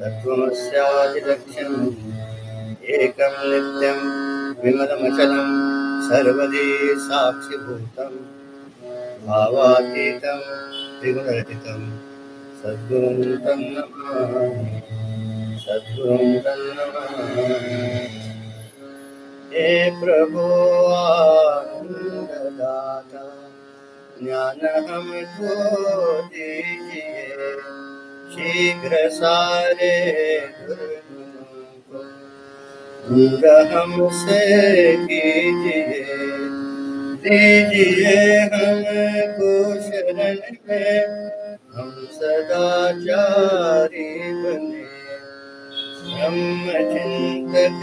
तत्त्वमस्यादिलक्ष्यम् एकं नित्यं विमलमचलं सर्वदी साक्षिभूतं भावातीतं त्रिगुणरहितं सद्गुरुं तं नमामि सद्गुरुं तं नमामि। हे प्रभो आनंददाता ज्ञान हमको दीजिए, शीघ्र सारे दुर्गुणों को दूर हमसे कीजिए। दीजिए हमको शरण में, हम सदाचारी बने, ब्रह्मचिंतक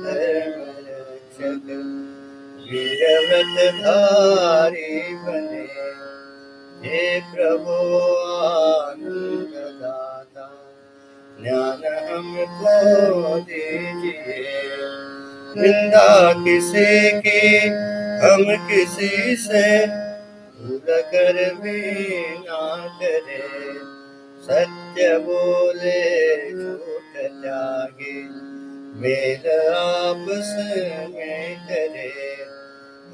धर्म रक्षक वीरव्रतधारी बने। हे प्रभु आनंददाता ज्ञान हमको दीजिए। निंदा किसी की हम किसी से भूल कर भी ना करे, सत्य बोले झूठ त्यागे मेल आपस में करे।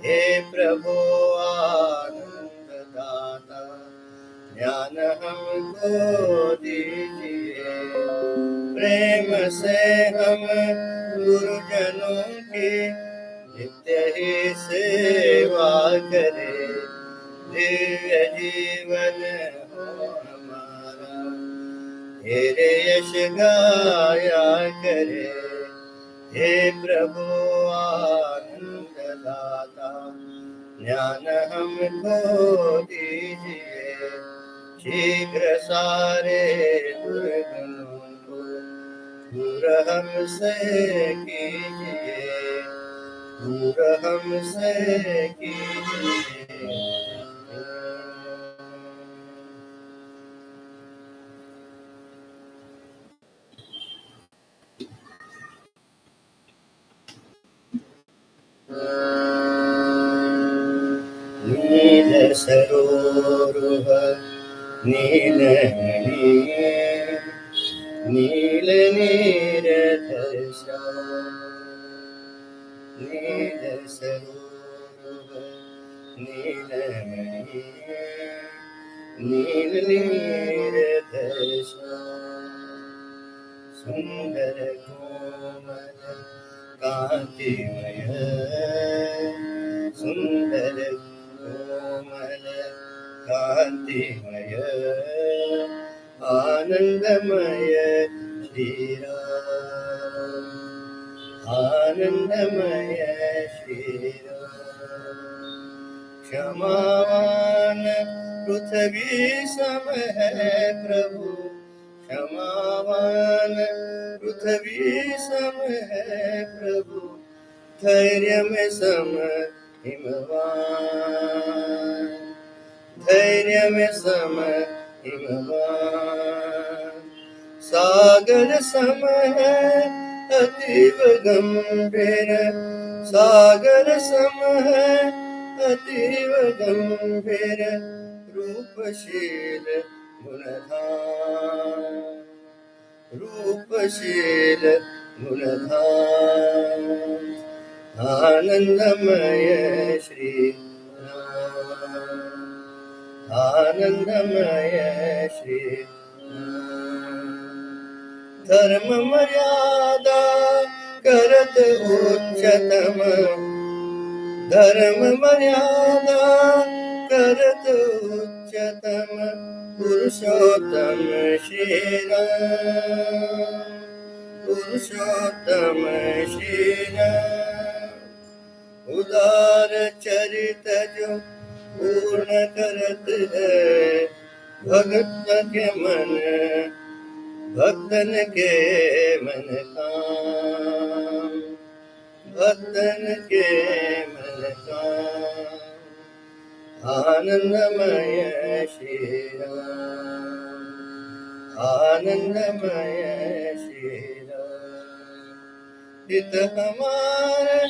हे प्रभु आनंददाता ज्ञान हमको दीजिए। प्रेम से हम गुरुजनों की नित्य ही सेवा करें, दिव्य जीवन हो हमारा तेरे यश गाया करे। हे प्रभु आनंददाता ज्ञान हमको दीजिए, शीघ्र सारे दुर्गुणों को दूर हमसे कीजिए, दूर हमसे कीजिए। नील सरोरुह नीलमणि, नील नीरदर्शा। नील सरोरुह नीलमणि, नील नीरदर्शा। सुंदर कोमल कांतिमय, सुंदर कोमल कांतिमय, आनंदमय श्री राम, आनंदमय श्री राम। क्षमावान पृथ्वी सम है प्रभु, क्षमावान पृथ्वी सम है प्रभु, धैर्य में सम हिमवान, धैर्य में सम हिमवान। सागर सम है अतीव गंभीर, सागर सम है अतीव गंभीर, रूपशील गुणधाम, रूपशील गुणधाम। आनंदमय श्री राम, आनंदमय श्री राम। धर्म मर्यादा करत उच्चतम, धर्म मर्यादा करत उच्चतम, पुरुषोत्तम श्री राम, पुरुषोत्तम श्री राम। उदार चरित जो पूर्ण करत है, भगत के मन, भक्तन के मन काम, भक्तन के मन काम। आनंदमय श्री राम, आनंदमय श्री राम। हित हमारे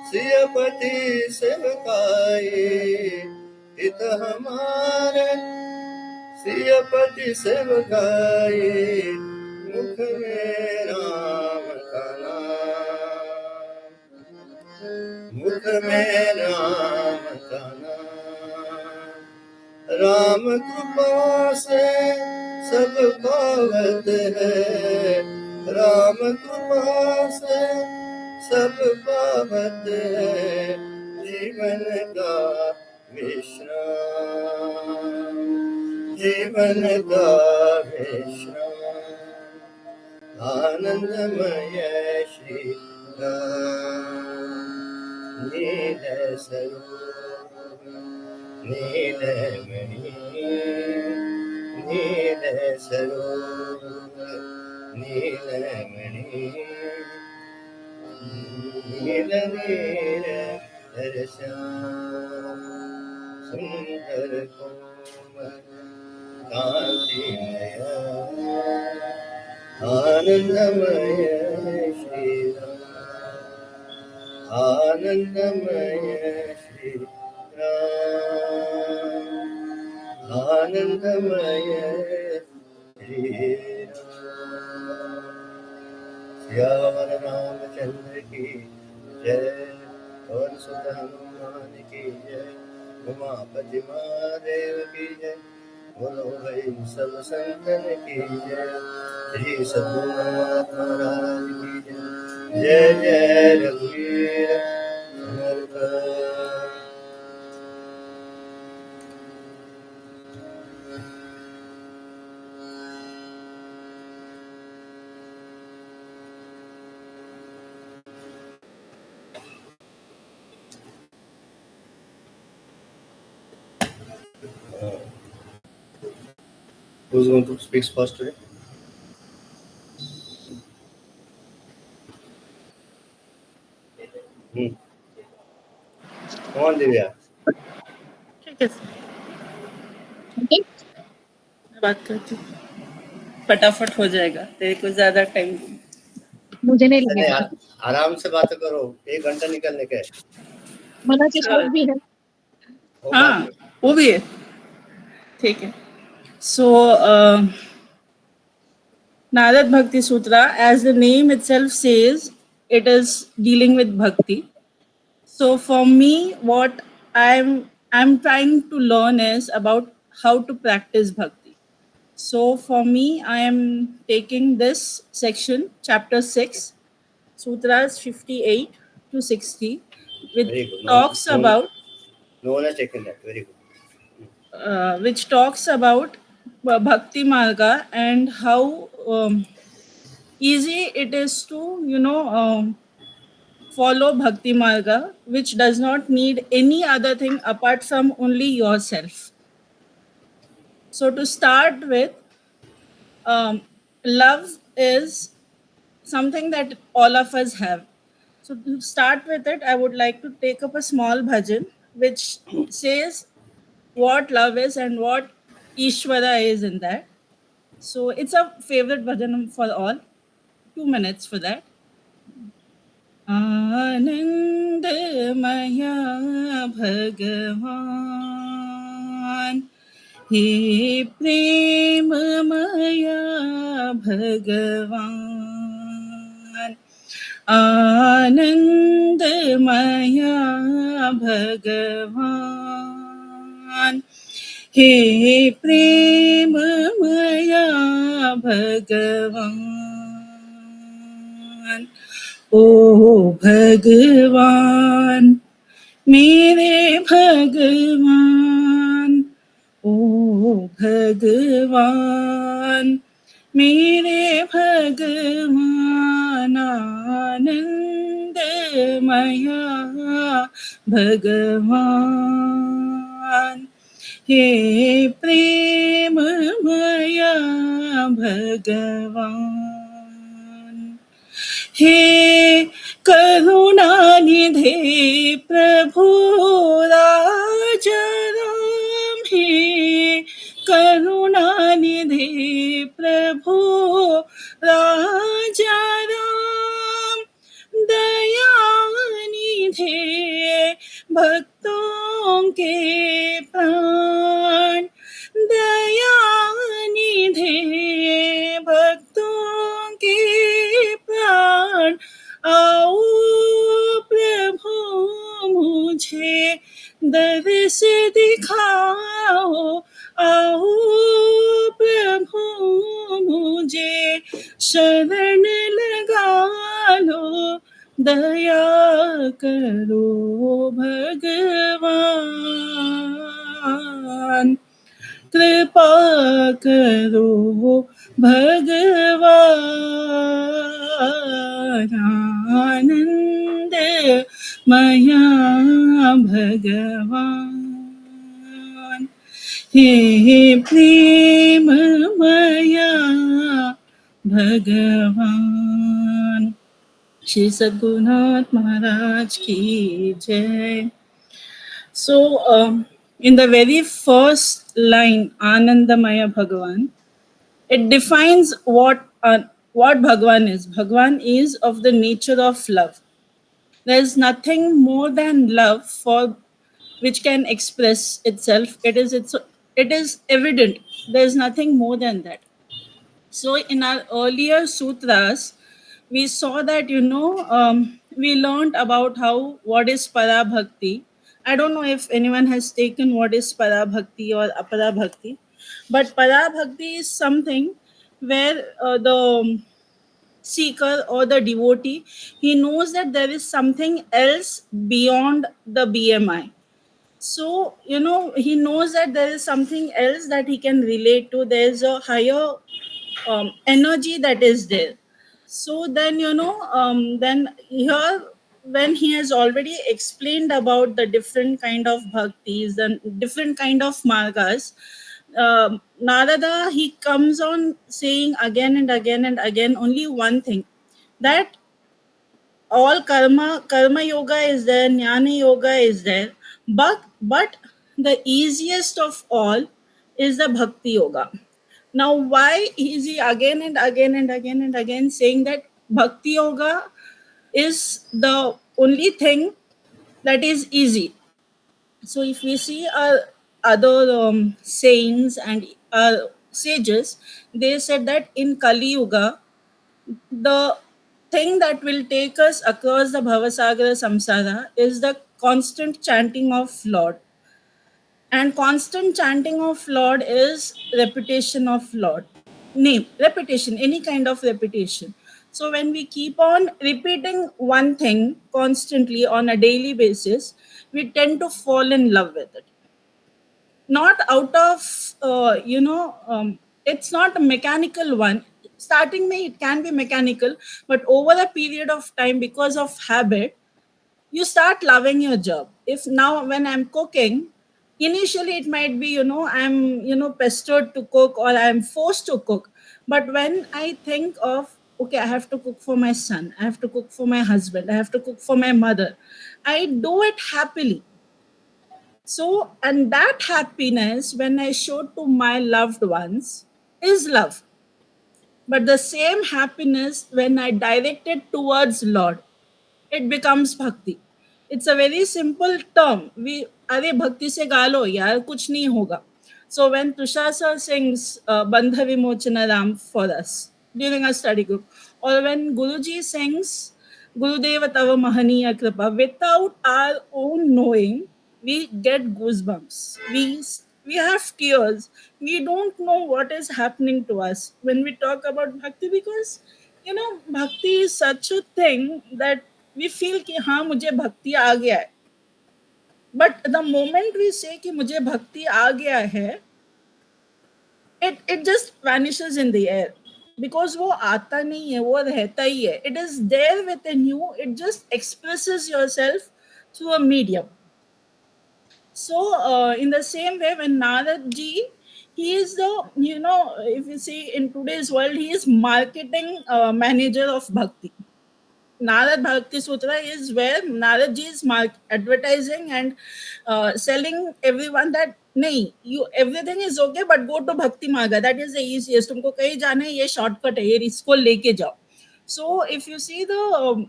सियपति सेवकाई, हित हमारे सियपति सेवकाई, मुख में राम कृपा से सब पावत है, राम कृपा से सब पावत है, जीवन का विश्राम, जीवन का विश्राम, आनंदमय श्री राम। नील सरोवर नीलमणि, नील सरोवर नीलमणि, नील नील श्याम, सुंदर कोमल कांतिमय, आनंदमय श्री राम, आनंदमय श्री राम, आनंदमय श्री राम। सियावर रामचंद्र की जय, और सुत हनुमान की जय, उमापति महादेव की जय, बोलो भाई सब संतन की जय, श्री सद्गुरुनाथ महाराज की जय, जय जय रघुवीर समर्थ। Who's going to speak first today? Come on, Divya. ठीक है सर, मैं बात करती हूँ, फटाफट हो जाएगा, तेरे को ज्यादा टाइम मुझे नहीं लगेगा। आराम से बात करो, 1 घंटा निकलने के। मना के श्लोक भी है। हाँ, वो भी है, ठीक है। So, Narad Bhakti Sutra, as the name itself says, it is dealing with bhakti. So for me, what I'm trying to learn is about how to practice bhakti. So for me, I am taking this section, chapter 6, sutras 58 to 60, which talks about. No one has taken that. Very good. Which talks about bhakti marga and how easy it is to follow bhakti marga, which does not need any other thing apart from only yourself. So to start with, love is something that all of us have. So to start with it, I would like to take up a small bhajan which says what love is and what Ishvara is in that. So it's a favorite bhajan for all. 2 minutes for that. Anandamaya Bhagavan, He Premamaya Bhagavan, Anandamaya Bhagavan, He Premamaya Bhagavan, O Bhagavan, मेरे भगवान, ओ भगवान, मेरे भगवान, आनंदमया भगवान, हे प्रेममया भगवान, हे करुणानिधे प्रभु राजाराम, हे करुणानिधे प्रभु राजाराम, दयानिधे भक्तों के प्राण, दयानिधे भक्तों के प्राण, आओ प्रभु मुझे दर्श दिखाओ, शरण लगा लो, दया करो भगवान, कृपा करो भगवान, आनंद मया भगवान, हे प्रेममया भगवान। श्री सद्गुरुनाथ महाराज की जय। So, in the very first line, Anandamaya Bhagavan, it defines what Bhagavan is. Bhagavan is of the nature of love. There is nothing more than love for which can express itself. It is evident. There is nothing more than that. So, in our earlier sutras, we saw that, we learned about how what is para bhakti. I don't know if anyone has taken what is para bhakti or apara bhakti, but para bhakti is something where the seeker or the devotee, he knows that there is something else beyond the BMI. So, he knows that there is something else that he can relate to. There's a higher energy that is there. So then, then here, when he has already explained about the different kind of bhaktis and different kind of margas, Narada, he comes on saying again and again and again only one thing, that all karma yoga is there, jnana yoga is there, but the easiest of all is the bhakti yoga. Now, why is he again and again and again and again saying that bhakti yoga is the only thing that is easy? So, if we see our other sayings and sages, they said that in Kali Yuga, the thing that will take us across the Bhavasagara Samsara is the constant chanting of Lord. And constant chanting of Lord is repetition of Lord. Name, repetition, any kind of repetition. So when we keep on repeating one thing constantly on a daily basis, we tend to fall in love with it. Not out of, it's not a mechanical one. Starting may it can be mechanical, but over a period of time, because of habit, you start loving your job. If now when I'm cooking, initially it might be, I'm, pestered to cook or I'm forced to cook. But when I think of, okay, I have to cook for my son, I have to cook for my husband, I have to cook for my mother, I do it happily. So, and that happiness, when I show to my loved ones, is love. But the same happiness, when I direct it towards Lord, it becomes bhakti. It's a very simple term. We अरे भक्ति से गा लो यार, कुछ नहीं होगा. So when Tushar sir sings Bandha Vimochana Ram for us during our study group, or when Guruji sings Gurudeva Tava Mahaniya Kripa, without our own knowing, we get goosebumps. We have tears. We don't know what is happening to us when we talk about bhakti, because bhakti is such a thing that we feel कि हाँ मुझे भक्ति आ गया है, but the moment we say कि मुझे भक्ति आ गया है, it just vanishes in the air, because वो आता नहीं है, वो रहता ही है. It is there within you. It just expresses yourself through a medium. So in the same way, when Narad ji, he is the, if you see in today's world, he is marketing manager of bhakti. Narad Bhakti Sutra is where Narad ji is advertising and selling everyone that नहीं, you everything is okay, but go to Bhakti Marga. That is the easiest. तुमको कहीं जाना है, ये shortcut है, ये इसको लेके जाओ. So if you see the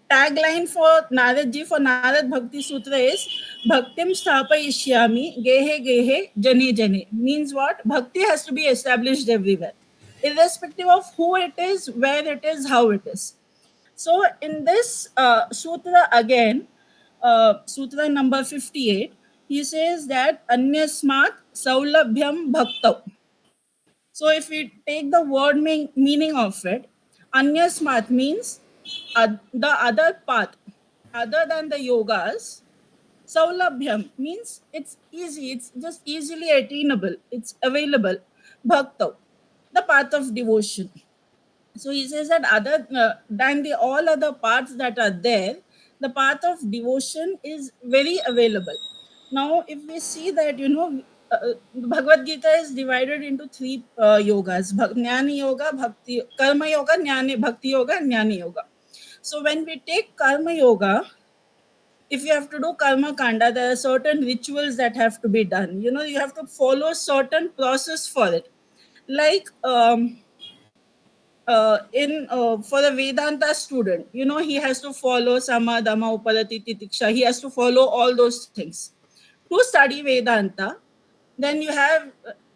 tagline for Narad ji, for Narad Bhakti Sutra is Bhaktim Sthapayishyami Gehe Gehe Jane Jane. Means what? Bhakti has to be established everywhere, irrespective of who it is, where it is, how it is. So in this sutra again, sutra number 58, he says that Anyasmat Saulabhyam Bhaktav. So if we take the word meaning of it, Anyasmat means the other path, other than the yogas. Saulabhyam means it's easy, it's just easily attainable, it's available. Bhakta, the path of devotion. So he says that other than the all other paths that are there, the path of devotion is very available. Now if we see that, Bhagavad Gita is divided into three yogas: Jnana Yoga, Bhakti, Karma Yoga, Jnana, Bhakti Yoga, and Jnana Yoga. So when we take Karma Yoga, if you have to do karma kanda, there are certain rituals that have to be done. You have to follow certain process for it. Like in for the Vedanta student, he has to follow sama, dhamma, upadati, titiksha. He has to follow all those things to study Vedanta. Then you have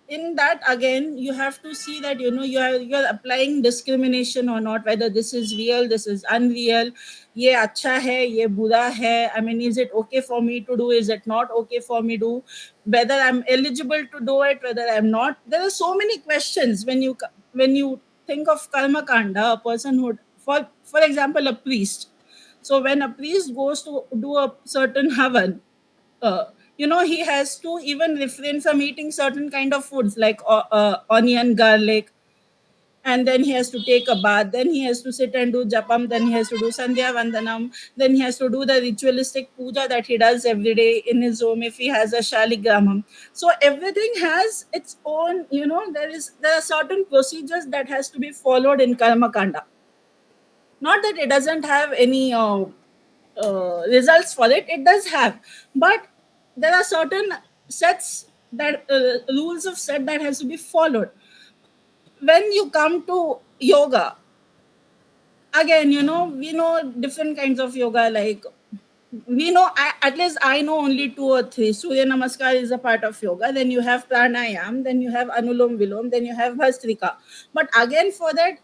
in that again you have to see that you're applying discrimination or not, whether this is real, this is unreal, ye acha hai, ye bura hai. I mean, is it okay for me to do, is it not okay for me to do, whether I'm eligible to do it, whether I'm not. There are so many questions when you think of karma kanda. A person who, for example, a priest. So when a priest goes to do a certain havan, uh, he has to even refrain from eating certain kind of foods like onion, garlic, and then he has to take a bath, then he has to sit and do japam, then he has to do sandhya vandanam, then he has to do the ritualistic puja that he does every day in his home if he has a shaligramam. So everything has its own, there are certain procedures that has to be followed in karma kanda. Not that it doesn't have any results for it, it does have, but there are certain sets that rules of set that has to be followed. When you come to yoga, again, we know different kinds of yoga. Like, we know, at least I know only two or three. Surya Namaskar is a part of yoga. Then you have pranayam, then you have anulom vilom, then you have bhastrika. But again, for that,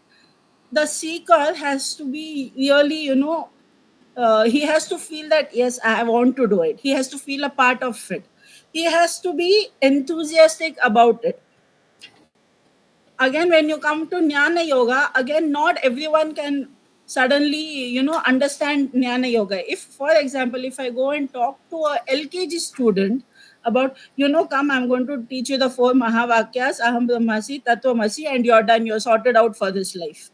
the seeker has to be really, he has to feel that yes, I want to do it. He has to feel a part of it. He has to be enthusiastic about it. Again, when you come to Jnana Yoga, again, not everyone can suddenly understand Jnana Yoga. If, for example, if I go and talk to a LKG student about, come, I'm going to teach you the four Mahavakyas, Aham Brahmasi, Tattvamasi, and you're done, you're sorted out for this life,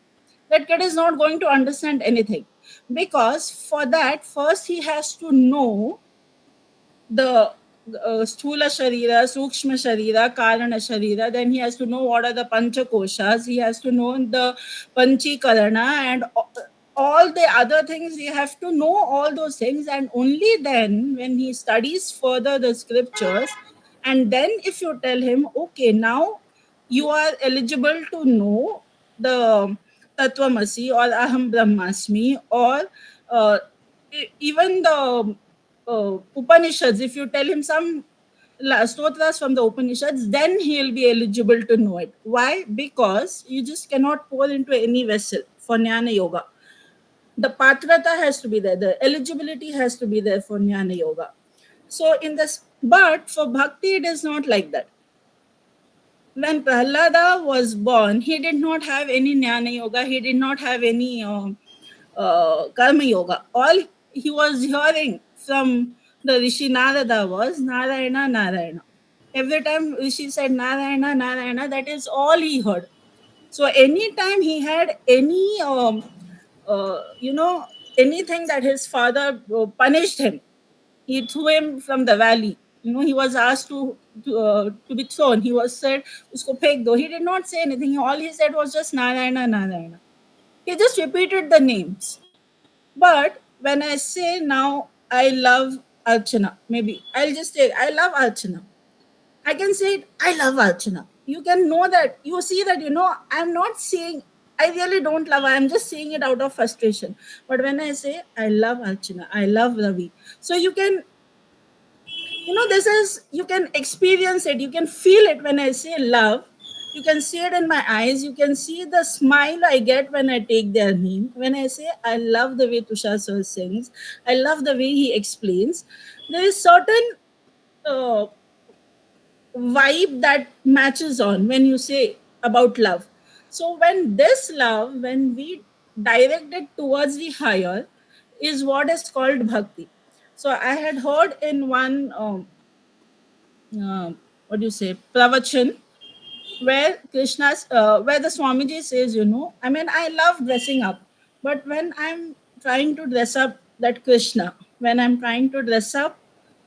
that kid is not going to understand anything. Because for that, first he has to know the Sthula Sharira, Sukshma Sharira, Karana Sharira. Then he has to know what are the Pancha Koshas. He has to know the Panchikarana and all the other things. He have to know all those things. And only then, when he studies further the scriptures, and then if you tell him, okay, now you are eligible to know the Tattvamasi or Aham Brahmasmi, or uh, even the Upanishads, if you tell him some stotras from the Upanishads, then he'll be eligible to know it. Why? Because you just cannot pour into any vessel for Jnana Yoga. The patrata has to be there, the eligibility has to be there for Jnana Yoga. So in this, but for Bhakti, it is not like that. When Prahlada was born, he did not have any Jnana Yoga, he did not have any Karma Yoga. All he was hearing from the Rishi Narada was Narayana, Narayana. Every time Rishi said Narayana, Narayana, that is all he heard. So anytime he had any, anything that his father punished him, he threw him from the valley. He was asked to be thrown. He was said, "Usko phek do." He did not say anything. All he said was just Narayana, Narayana. He just repeated the names. But when I say now I love Archana, maybe I'll just say I love Archana. I can say it, I love Archana. You can know that, you see that, I'm not saying I really don't love her, I'm just saying it out of frustration. But when I say I love Archana, I love Ravi, so you can, this is, you can experience it, you can feel it when I say love. You can see it in my eyes, you can see the smile I get when I take their name. When I say I love the way Tushar sir sings, I love the way he explains, there is certain uh, vibe that matches on when you say about love. So when this love, when we direct it towards the higher, is what is called bhakti. So I had heard in one what do you say, pravachan, where where the Swamiji says, I mean, I love dressing up, but when I'm trying to dress up that Krishna, when I'm trying to dress up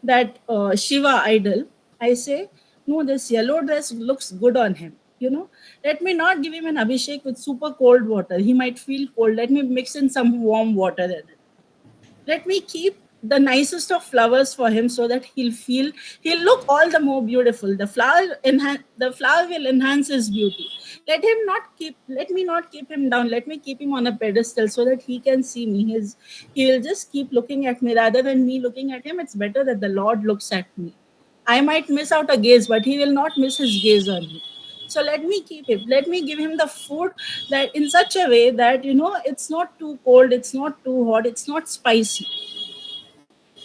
that Shiva idol, I say, no, this yellow dress looks good on him. Let me not give him an abhishek with super cold water. He might feel cold. Let me mix in some warm water in it. Let me keep the nicest of flowers for him so that he'll look all the more beautiful. The flower will enhance his beauty. Let me not keep him down. Let me keep him on a pedestal so that he can see me. He'll just keep looking at me rather than me looking at him. It's better that the Lord looks at me. I might miss out a gaze, but he will not miss his gaze on me. So let me keep him. Let me give him the food that in such a way that it's not too cold, it's not too hot, it's not spicy.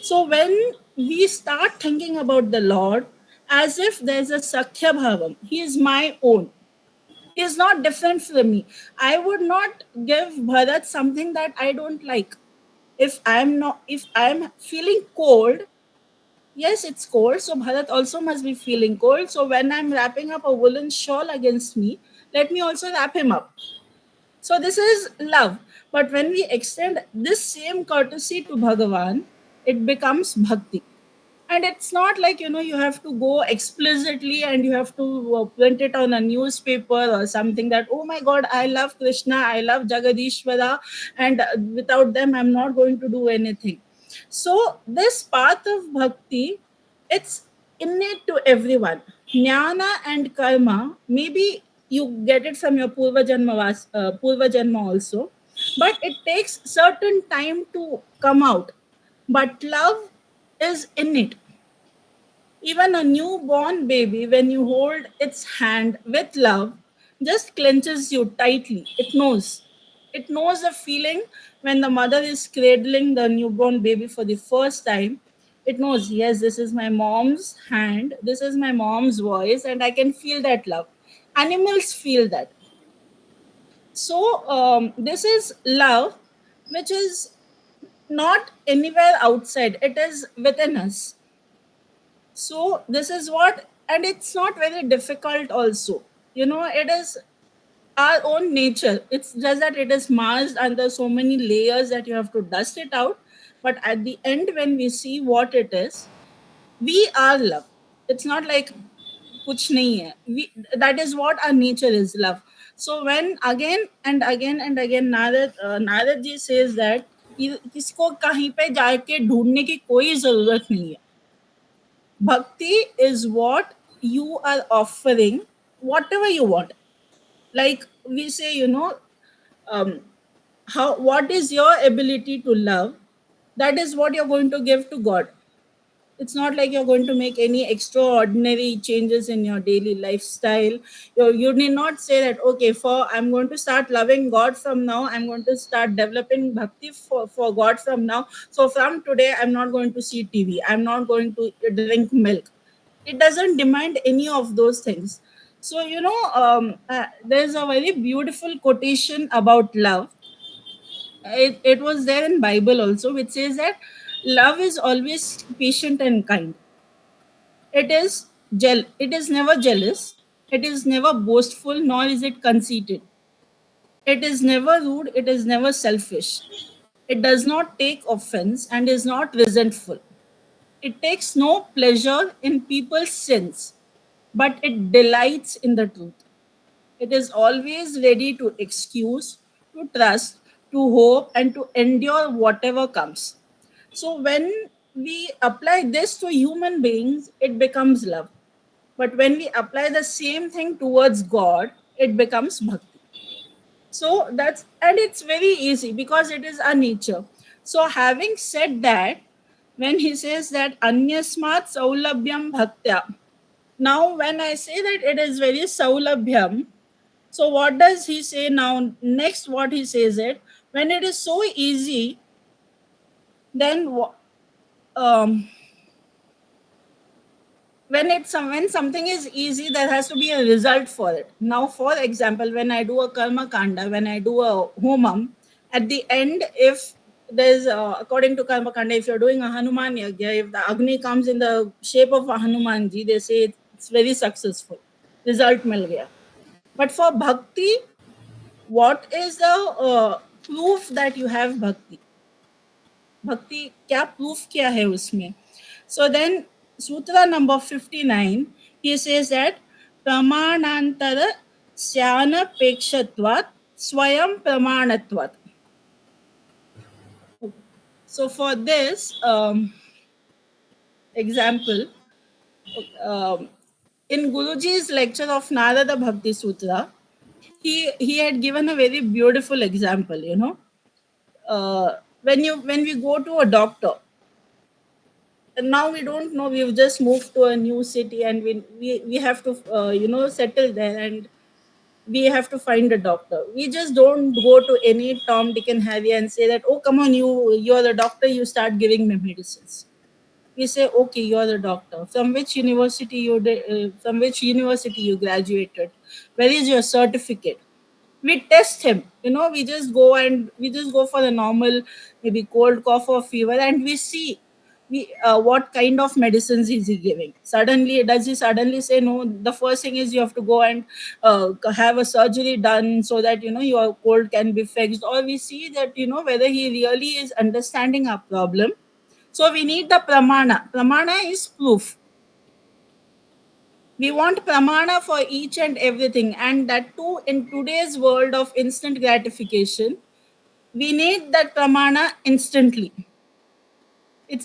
So when we start thinking about the Lord as if there's a Sakhya Bhavam, He is my own. He is not different from me. I would not give Bharat something that I don't like. If I'm feeling cold, yes, it's cold. So Bharat also must be feeling cold. So when I'm wrapping up a woolen shawl against me, let me also wrap him up. So this is love. But when we extend this same courtesy to Bhagavan, it becomes bhakti. And it's not like you have to go explicitly and you have to print it on a newspaper or something that, oh my god, I love Krishna, I love Jagadishwara, and without them I'm not going to do anything. So this path of bhakti, it's innate to everyone. Jnana and karma, maybe you get it from your purva janma also, but it takes certain time to come out. But love is innate. Even a newborn baby, when you hold its hand with love, just clenches you tightly. It knows. It knows the feeling when the mother is cradling the newborn baby for the first time. It knows, yes, this is my mom's hand, this is my mom's voice, and I can feel that love. Animals feel that. So, this is love, which is not anywhere outside, it is within us. So this is what, and it's not very difficult also. It is our own nature. It's just that it is masked under so many layers that you have to dust it out. But at the end, when we see what it is, we are love. It's not like kuch nahi hai. That is what our nature is, love. So when again and again and again Narad ji says that किसको कहीं पे जाके ढूंढने की कोई जरूरत नहीं है. Bhakti is what you are offering, whatever you want. Like we say, um, how what is your ability to love? That is what you're going to give to God. It's not like you're going to make any extraordinary changes in your daily lifestyle. You need not say that, okay, for I'm going to start loving God from now, I'm going to start developing bhakti for God from now. So from today, I'm not going to see TV, I'm not going to drink milk. It doesn't demand any of those things. So, there's a very beautiful quotation about love. It was there in Bible also, which says that love is always patient and kind. It is never jealous, it is never boastful, nor is it conceited. It is never rude, it is never selfish. It does not take offense and is not resentful. It takes no pleasure in people's sins, but it delights in the truth. It is always ready to excuse, to trust, to hope, and to endure whatever comes. So, when we apply this to human beings, it becomes love. But when we apply the same thing towards God, it becomes bhakti. So and it's very easy because it is our nature. So having said that, when he says that anyasmat saulabhyam bhaktya, now when I say that it is very saulabhyam, so what does he say now? Next, what he says it, when it is so easy, then um, when something is easy, there has to be a result for it. Now, for example, when I do a karma kanda, when I do a homam, at the end, if there's according to karma kanda, if you're doing a hanuman yagya, if the agni comes in the shape of a hanumanji, they say it's very successful, result mil gaya. But for bhakti, what is the proof that you have bhakti? भक्ति क्या proof किया है उसमें? So then sutra number 59, he says that pramanantara syanapekshvatvat swayam pramanatvat. So for this example, um, in Guruji's lecture of Narada Bhakti Sutra, he had given a very beautiful example. When we go to a doctor, and now we don't know, we've just moved to a new city, and we have to settle there, and we have to find a doctor. We just don't go to any Tom, Dick and Harry and say that, oh, come on, you're the doctor, you start giving me medicines. We say, okay, you're the doctor. From which university you graduated? Where is your certificate? We test him. We just go for a normal, maybe cold cough or fever, and we see what kind of medicines is he giving. Does he suddenly say no? The first thing is you have to go and have a surgery done so that your cold can be fixed, or we see that whether he really is understanding our problem. So we need the pramana. Pramana is proof. We want pramana for each and everything, and that too in today's world of instant gratification. We need that pramana instantly.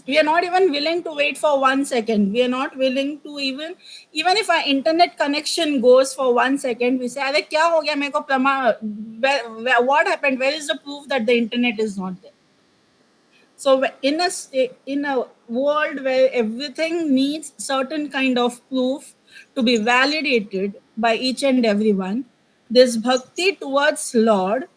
We are not even willing to wait for 1 second. We are not willing to even if our internet connection goes for 1 second, we say, "Arey, kya ho gaya? Meko pramana. What happened? Where is the proof that the internet is not there?" So in a world where everything needs certain kind of proof to be validated by each and everyone, this bhakti towards Lord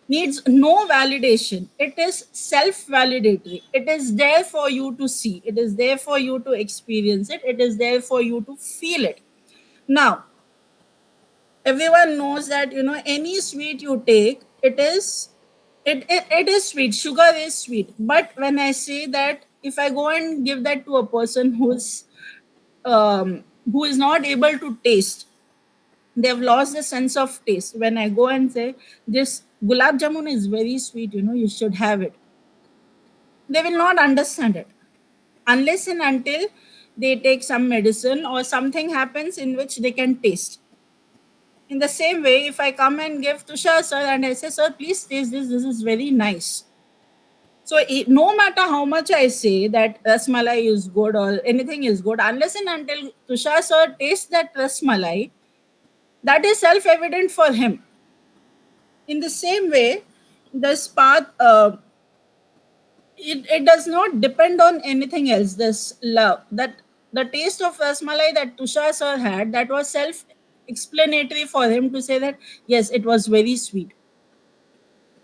needs no validation. It is self-validatory. It is there for you to see. It is there for you to experience it. It is there for you to feel it. Now, everyone knows that any sweet you take, it is sweet. Sugar is sweet. But when I say that, if I go and give that to a person who is not able to taste, they've lost the sense of taste. When I go and say this gulab jamun is very sweet, you should have it, they will not understand it unless and until they take some medicine or something happens in which they can taste. In the same way, if I come and give Tushar sir and I say, sir, please taste this is very nice. So no matter how much I say that rasmalai is good or anything is good, unless and until Tushar sir tastes that rasmalai, that is self-evident for him. In the same way, this path, it does not depend on anything else. This love, that the taste of rasmalai that Tushar sir had, that was self-explanatory for him to say that yes, it was very sweet.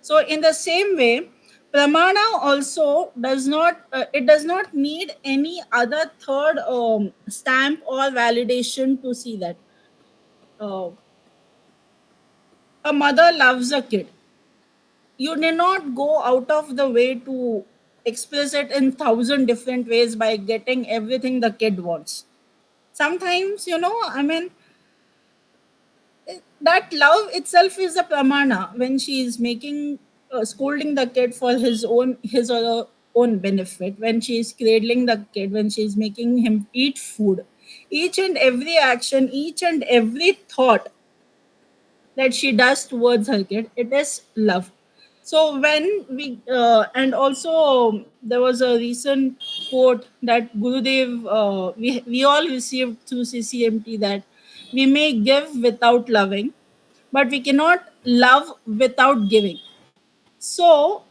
So in the same way, pramana also does not need any other third stamp or validation to see that uh, a mother loves a kid. You need not go out of the way to express it in thousand different ways by getting everything the kid wants. Sometimes, I mean, that love itself is a pramana when she is making scolding the kid for his or her own benefit, when she is cradling the kid, when she is making him eat food, each and every action, each and every thought that she does towards her kid, it is love. So when we and also there was a recent quote that Gurudev, we all received through CCMT, that we may give without loving, but we cannot love without giving. So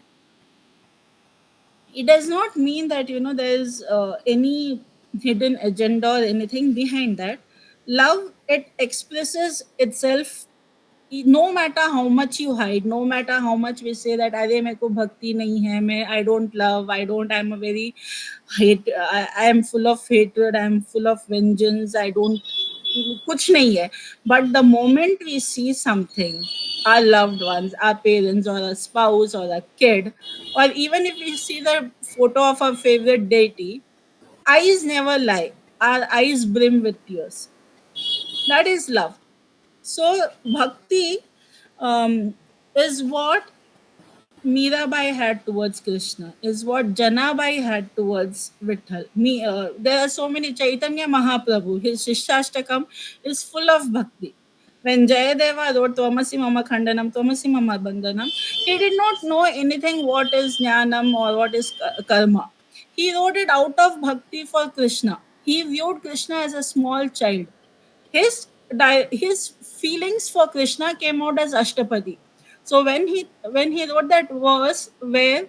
it does not mean that there is any hidden agenda or anything behind that. Love, it expresses itself no matter how much you hide, no matter how much we say that अरे मेरे को भक्ति नहीं है, मैं I don't love, I don't, I'm a very hate, I am full of hatred, I am full of vengeance, I don't, कुछ नहीं है. But the moment we see something, our loved ones, our parents, or a spouse, or a kid, or even if we see the photo of our favorite deity, eyes never lie. Our eyes brim with tears. That is love. So bhakti is what Mirabai had towards Krishna, is what Janabai had towards Vitthal. There are so many. Chaitanya Mahaprabhu, his Shishashtakam is full of bhakti. When Jayadeva wrote Tvamasi Mama Khandanam, Tvamasi Mama Bandhanam, he did not know anything what is Jnanam or what is karma. He wrote it out of bhakti for Krishna. He viewed Krishna as a small child. His feelings for Krishna came out as Ashtapadi. So when he wrote that verse where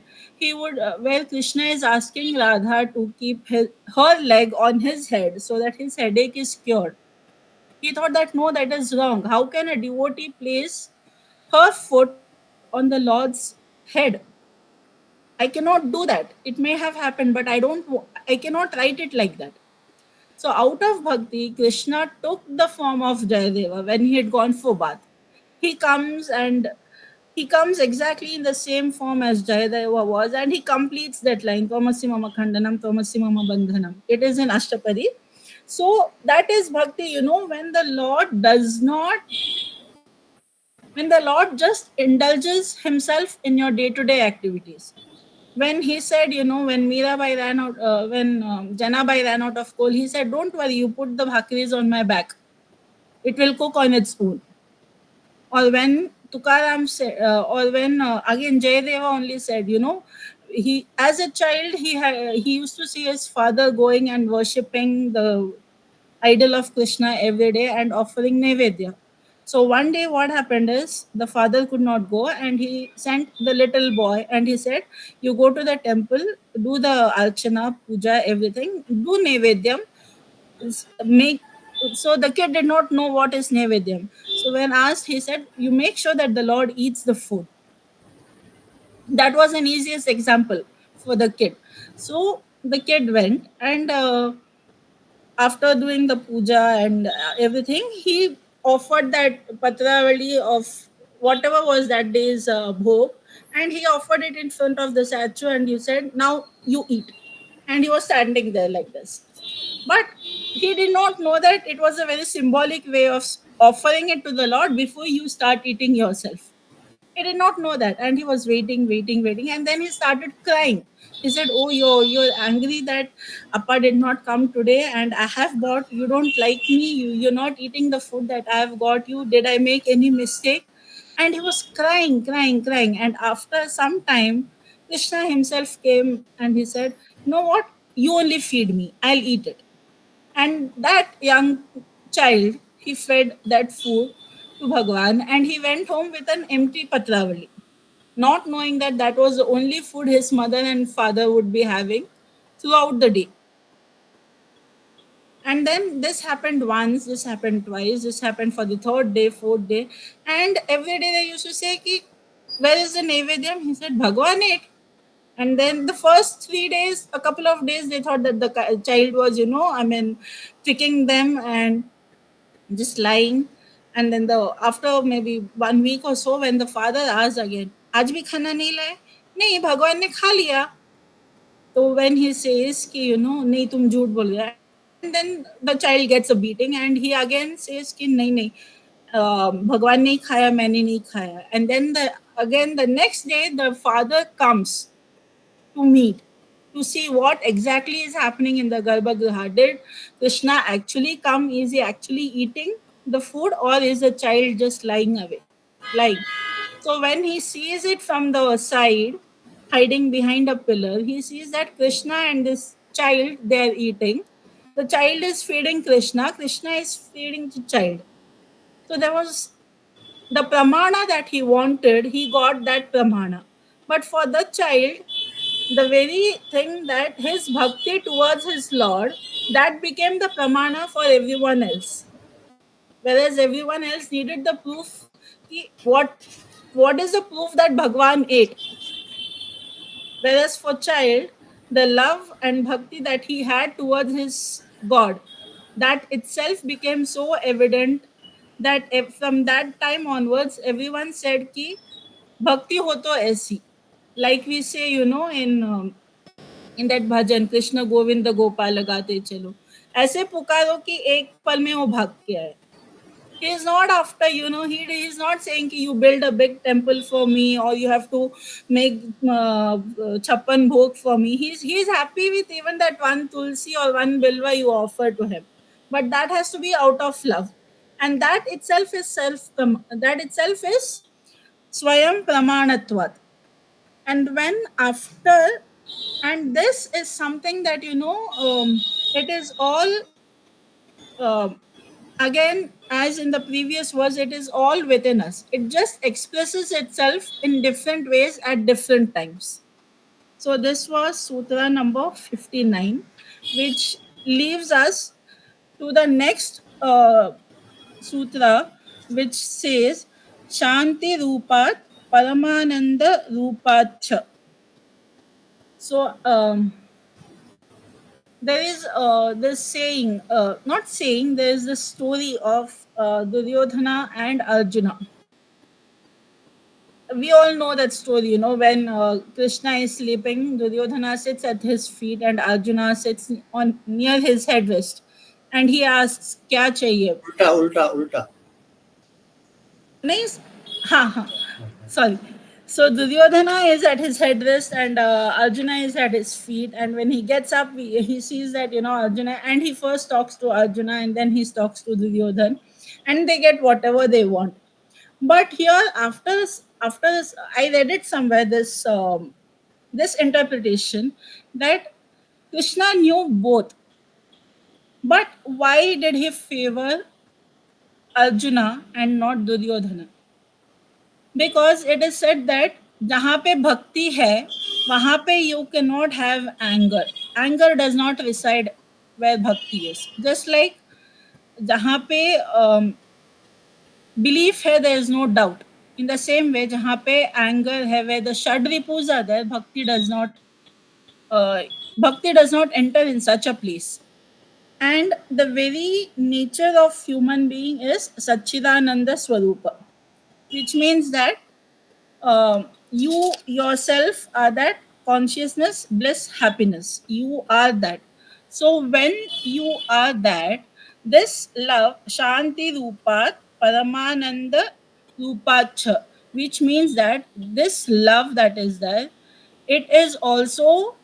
where Krishna is asking Radha to keep her leg on his head so that his headache is cured, he thought that no, that is wrong. How can a devotee place her foot on the Lord's head? I cannot do that. It may have happened, but I cannot write it like that. So out of bhakti, Krishna took the form of Jayadeva when he had gone for bath. He comes and he comes exactly in the same form as Jayadeva was, and he completes that line, Tvamasi Mama Khandanam, Tvamasi Mama Bandhanam. It is in Ashtapadi. So that is bhakti, when the Lord does not, when the Lord just indulges himself in your day-to-day activities. When he said, when Mirabai ran out, when Janabai ran out of coal, he said, "Don't worry, you put the bhakris on my back. It will cook on its own." Or when Tukaram said, or when again Jayadeva only said, he as a child he used to see his father going and worshipping the idol of Krishna every day and offering Nevedya. So one day, what happened is the father could not go, and he sent the little boy and he said, "You go to the temple, do the archana, puja, everything, do Nevedyam, make." So the kid did not know what is Nevedyam. So when asked, he said, "You make sure that the Lord eats the food." That was an easiest example for the kid. So the kid went and after doing the puja and everything, he offered that patravali of whatever was that day's bhog, and he offered it in front of the statue, and you said, "Now you eat." And he was standing there like this. But he did not know that it was a very symbolic way of offering it to the Lord before you start eating yourself. He did not know that, and he was waiting, waiting, waiting, and then he started crying. He said, "Oh, you're angry that Appa did not come today, and I have bought. You don't like me. You're not eating the food that I have got you. Did I make any mistake?" And he was crying, crying, crying. And after some time, Krishna himself came and he said, "You know what? You only feed me. I'll eat it." And that young child, he fed that food to Bhagwan, and he went home with an empty patravali, not knowing that that was the only food his mother and father would be having throughout the day. And then this happened once, this happened twice, this happened for the third day, fourth day. And every day they used to say, Ki, "Where is the Nevedyam?" He said, "Bhagwan ate." And then the first 3 days, a couple of days, they thought that the child was, tricking them and just lying. And then after maybe 1 week or so, when the father asked again, "Aaj bhi khana nahi laye?" "Nahi, Bhagwan ne kha liya." So when he says ki, "Nahi, tum jhoot bol rahe," and then the child gets a beating, and he again says ki, "Nahi, nahi, Bhagwan ne khaya, maine nahi khaya." And then the next day, the father comes to meet, to see what exactly is happening in the Garbhagriha. Did Krishna actually come? Is he actually eating the food, or is the child just lying away? Lying. So when he sees it from the side, hiding behind a pillar, he sees that Krishna and this child, they are eating. The child is feeding Krishna, Krishna is feeding the child. So there was the pramana that he wanted, he got that pramana. But for the child, the very thing that his bhakti towards his Lord, that became the pramana for everyone else. Whereas everyone else needed the proof what is the proof that Bhagwan ate? Whereas for child, the love and bhakti that he had towards his God, that itself became so evident that from that time onwards, everyone said ki bhakti ho to aisi. Like we say, in that bhajan, Krishna Govinda Gopal lagate chalo. ऐसे पुकारो कि एक पल में वो भाग के आए. He is not after, he is not saying ki you build a big temple for me or you have to make chappan bhog for me. He's happy with even that one tulsi or one bilva you offer to him, but that has to be out of love, and that itself is swayam pramanatvat. And when after, and this is something that it is all, um again, as in the previous verse, it is all within us. It just expresses itself in different ways at different times. So this was Sutra number 59, which leaves us to the next Sutra, which says Shanti Rupat Paramananda Rupat. So there is this saying, not saying, there is this story of Duryodhana and Arjuna. We all know that story, when Krishna is sleeping, Duryodhana sits at his feet and Arjuna sits on near his headrest, and he asks, "Kya chahiye?" Ulta, ulta, ulta. Nahi, ha. Sorry. So Duryodhana is at his headrest and Arjuna is at his feet. And when he gets up, he sees that Arjuna, and he first talks to Arjuna and then he talks to Duryodhana, and they get whatever they want. But here, after this, I read it somewhere. This interpretation that Krishna knew both, but why did he favor Arjuna and not Duryodhana? Because it is said that जहाँ पे भक्ति है वहाँ पे you cannot have anger. Anger does not reside where bhakti is. Just like जहाँ पे belief है, there is no doubt. In the same way, जहाँ पे anger है, where the shadripus are there, uh, bhakti does not enter in such a place. And the very nature of human being is Satchidananda Swarupa, which means that you yourself are that consciousness, bliss, happiness. You are that. So when you are that, this love, Shanti Rupat, Paramananda Rupacha, which means that this love that is there, it is also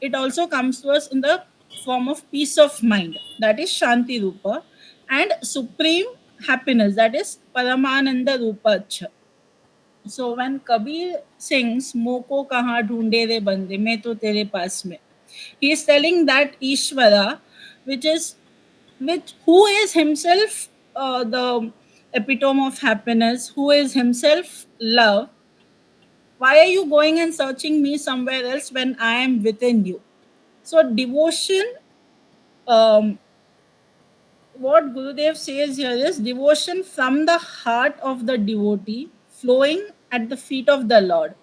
it also comes to us in the form of peace of mind, that is Shanti Rupa, and supreme happiness, that is Paramananda Rupacha. So when Kabir sings "Moko kahan dhoonde re bande, मैं तो तेरे पास में," he is telling that Ishvara, which who is himself the epitome of happiness, who is himself love. Why are you going and searching me somewhere else when I am within you? So devotion, um, what Gurudev says here is devotion from the heart of the devotee flowing at the feet of the Lord.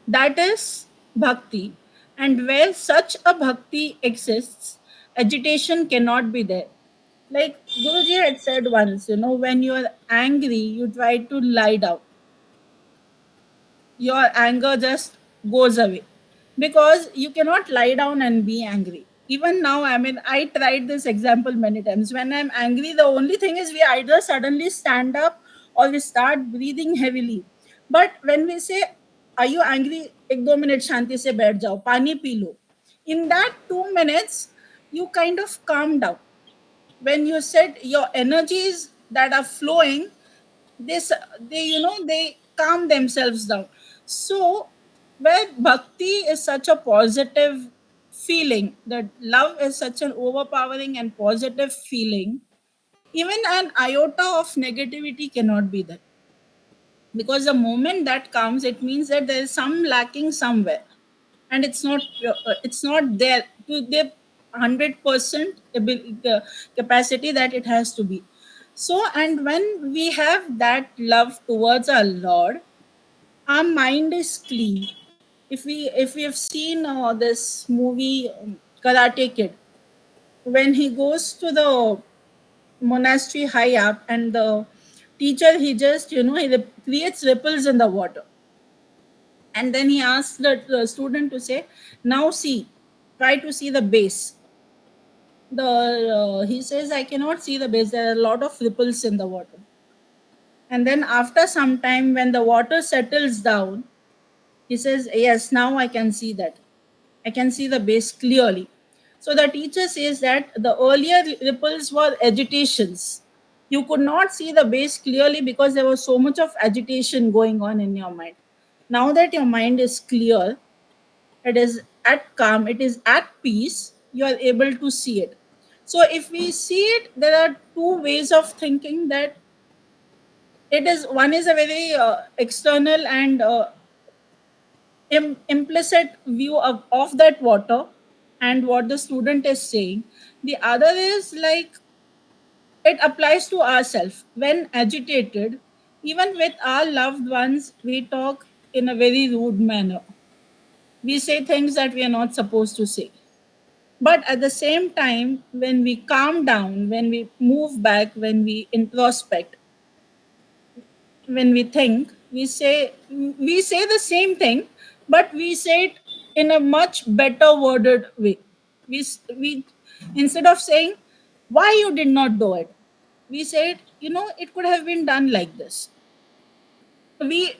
That is bhakti. And where such a bhakti exists, agitation cannot be there. Like Guruji had said once, when you are angry, you try to lie down. Your anger just goes away because you cannot lie down and be angry. Even now, I mean, I tried this example many times. When I'm angry, the only thing is we either suddenly stand up or we start breathing heavily. But when we say, "Are you angry? एक दो minute शांति से बैठ जाओ, पानी P low." In that 2 minutes, you kind of calm down. When you said your energies that are flowing, this they calm themselves down. So where bhakti is such a positive feeling, that love is such an overpowering and positive feeling, even an iota of negativity cannot be there, because the moment that comes, it means that there is some lacking somewhere, and it's not there to the 100% capacity that it has to be. So, and when we have that love towards our Lord, our mind is clean. If we have seen this movie, Karate Kid, when he goes to the monastery high up, and the teacher, he just, creates ripples in the water, and then he asks the student to say, now see, try to see the base. The He says, I cannot see the base, there are a lot of ripples in the water. And then after some time, when the water settles down, he says, yes, now I can see that. I can see the base clearly. So the teacher says that the earlier ripples were agitations. You could not see the base clearly because there was so much of agitation going on in your mind. Now that your mind is clear, it is at calm, it is at peace, you are able to see it. So if we see it, there are two ways of thinking, that it is, one is a very external and implicit view of that water and what the student is saying. The other is like, it applies to ourselves. When agitated, even with our loved ones, we talk in a very rude manner. We say things that we are not supposed to say. But at the same time, when we calm down, when we move back, when we introspect, when we think, we say the same thing, but we say it in a much better worded way. We Instead of saying, why you did not do it, we say it, it could have been done like this. We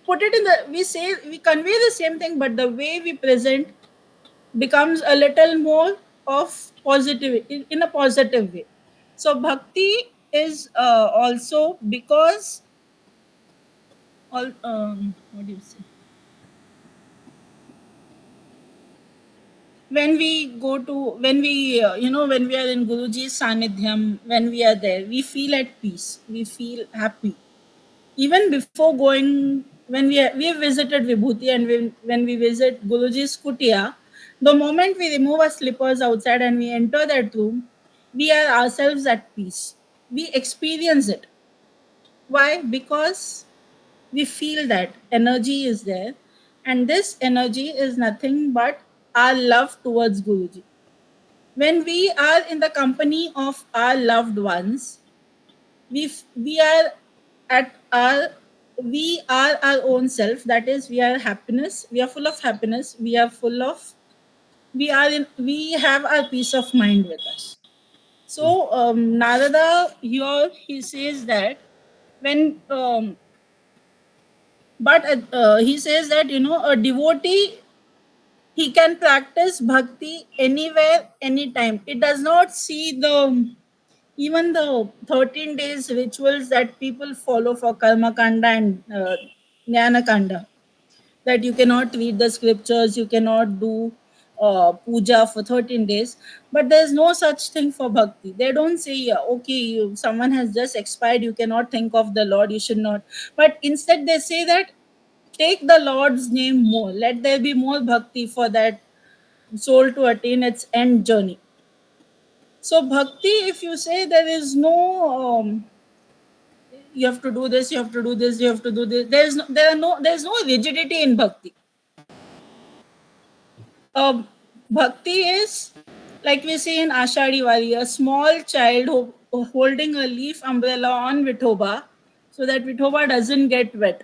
put it in the, we convey the same thing, but the way we present becomes a little more of positive, in a positive way. So bhakti is also because all what do you say, when we go to, when we when we are in Guruji's sanidhyam, when we are there, we feel at peace, we feel happy. Even before going, we have visited Vibhuti, and when we visit Guruji's kutia, the moment we remove our slippers outside and we enter that room, we are ourselves at peace. We experience it. Why? Because we feel that energy is there, and this energy is nothing but our love towards Guruji. When we are in the company of our loved ones, we are at our, we are our own self. That is, we are happiness. We are full of happiness. We are full of, we are in, we have our peace of mind with us. So Narada here, he says that when but he says that, a devotee, he can practice bhakti anywhere, anytime. It does not see the, even the 13 days rituals that people follow for karma kanda and jnana kanda, that you cannot read the scriptures, you cannot do puja for 13 days. But there's no such thing for bhakti. They don't say, okay, someone has just expired, you cannot think of the Lord, you should not. But instead, they say that take the Lord's name more. Let there be more bhakti for that soul to attain its end journey. So, bhakti, if you say there is no, you have to do this, you have to do this, you have to do this. There's no rigidity in bhakti. Bhakti is, like we say in Ashadi Wari, a small child holding a leaf umbrella on Vithoba so that Vithoba doesn't get wet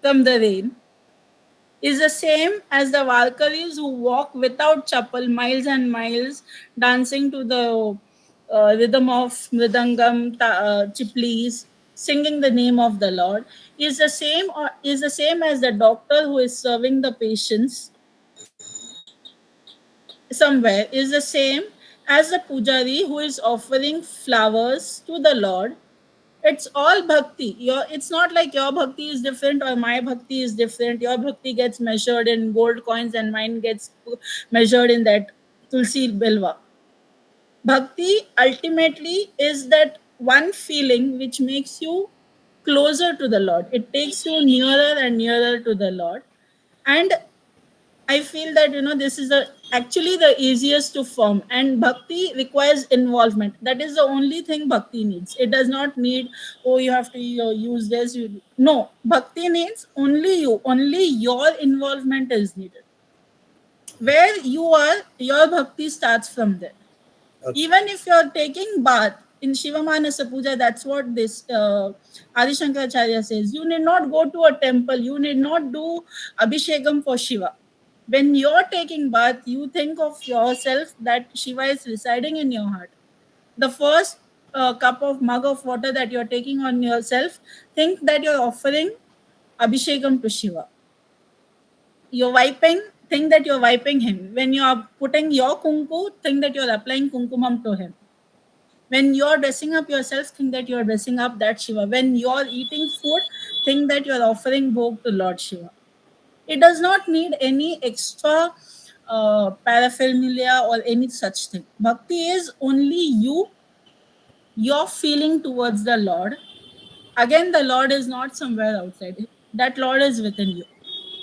from the rain, is the same as the Varkaris who walk without chappal miles and miles, dancing to the rhythm of mridangam, chiplis, singing the name of the Lord. Is the same as the doctor who is serving the patients somewhere, is the same as the pujari who is offering flowers to the Lord. It's all bhakti. It's not like your bhakti is different or my bhakti is different. Your bhakti gets measured in gold coins and mine gets measured in that tulsi bilva. Bhakti ultimately is that one feeling which makes you closer to the Lord. It takes you nearer and nearer to the Lord. And I feel that this is actually the easiest to form, and bhakti requires involvement. That is the only thing bhakti needs. It does not need, oh, you have to use this. No, bhakti needs only you. Only your involvement is needed. Where you are, your bhakti starts from there. Okay. Even if you're taking bath in Shiva Manasa Puja, that's what this Adi Shankaracharya says. You need not go to a temple. You need not do Abhishekam for Shiva. When you're taking bath, you think of yourself that Shiva is residing in your heart. The first cup of mug of water that you're taking on yourself, think that you're offering Abhishekam to Shiva. You're wiping, think that you're wiping him. When you're putting your kunku, think that you're applying kunkumam to him. When you're dressing up yourself, think that you're dressing up that Shiva. When you're eating food, think that you're offering bhog to Lord Shiva. It does not need any extra paraphernalia or any such thing. Bhakti is only your feeling towards the Lord. Again, the Lord is not somewhere outside. That Lord is within you.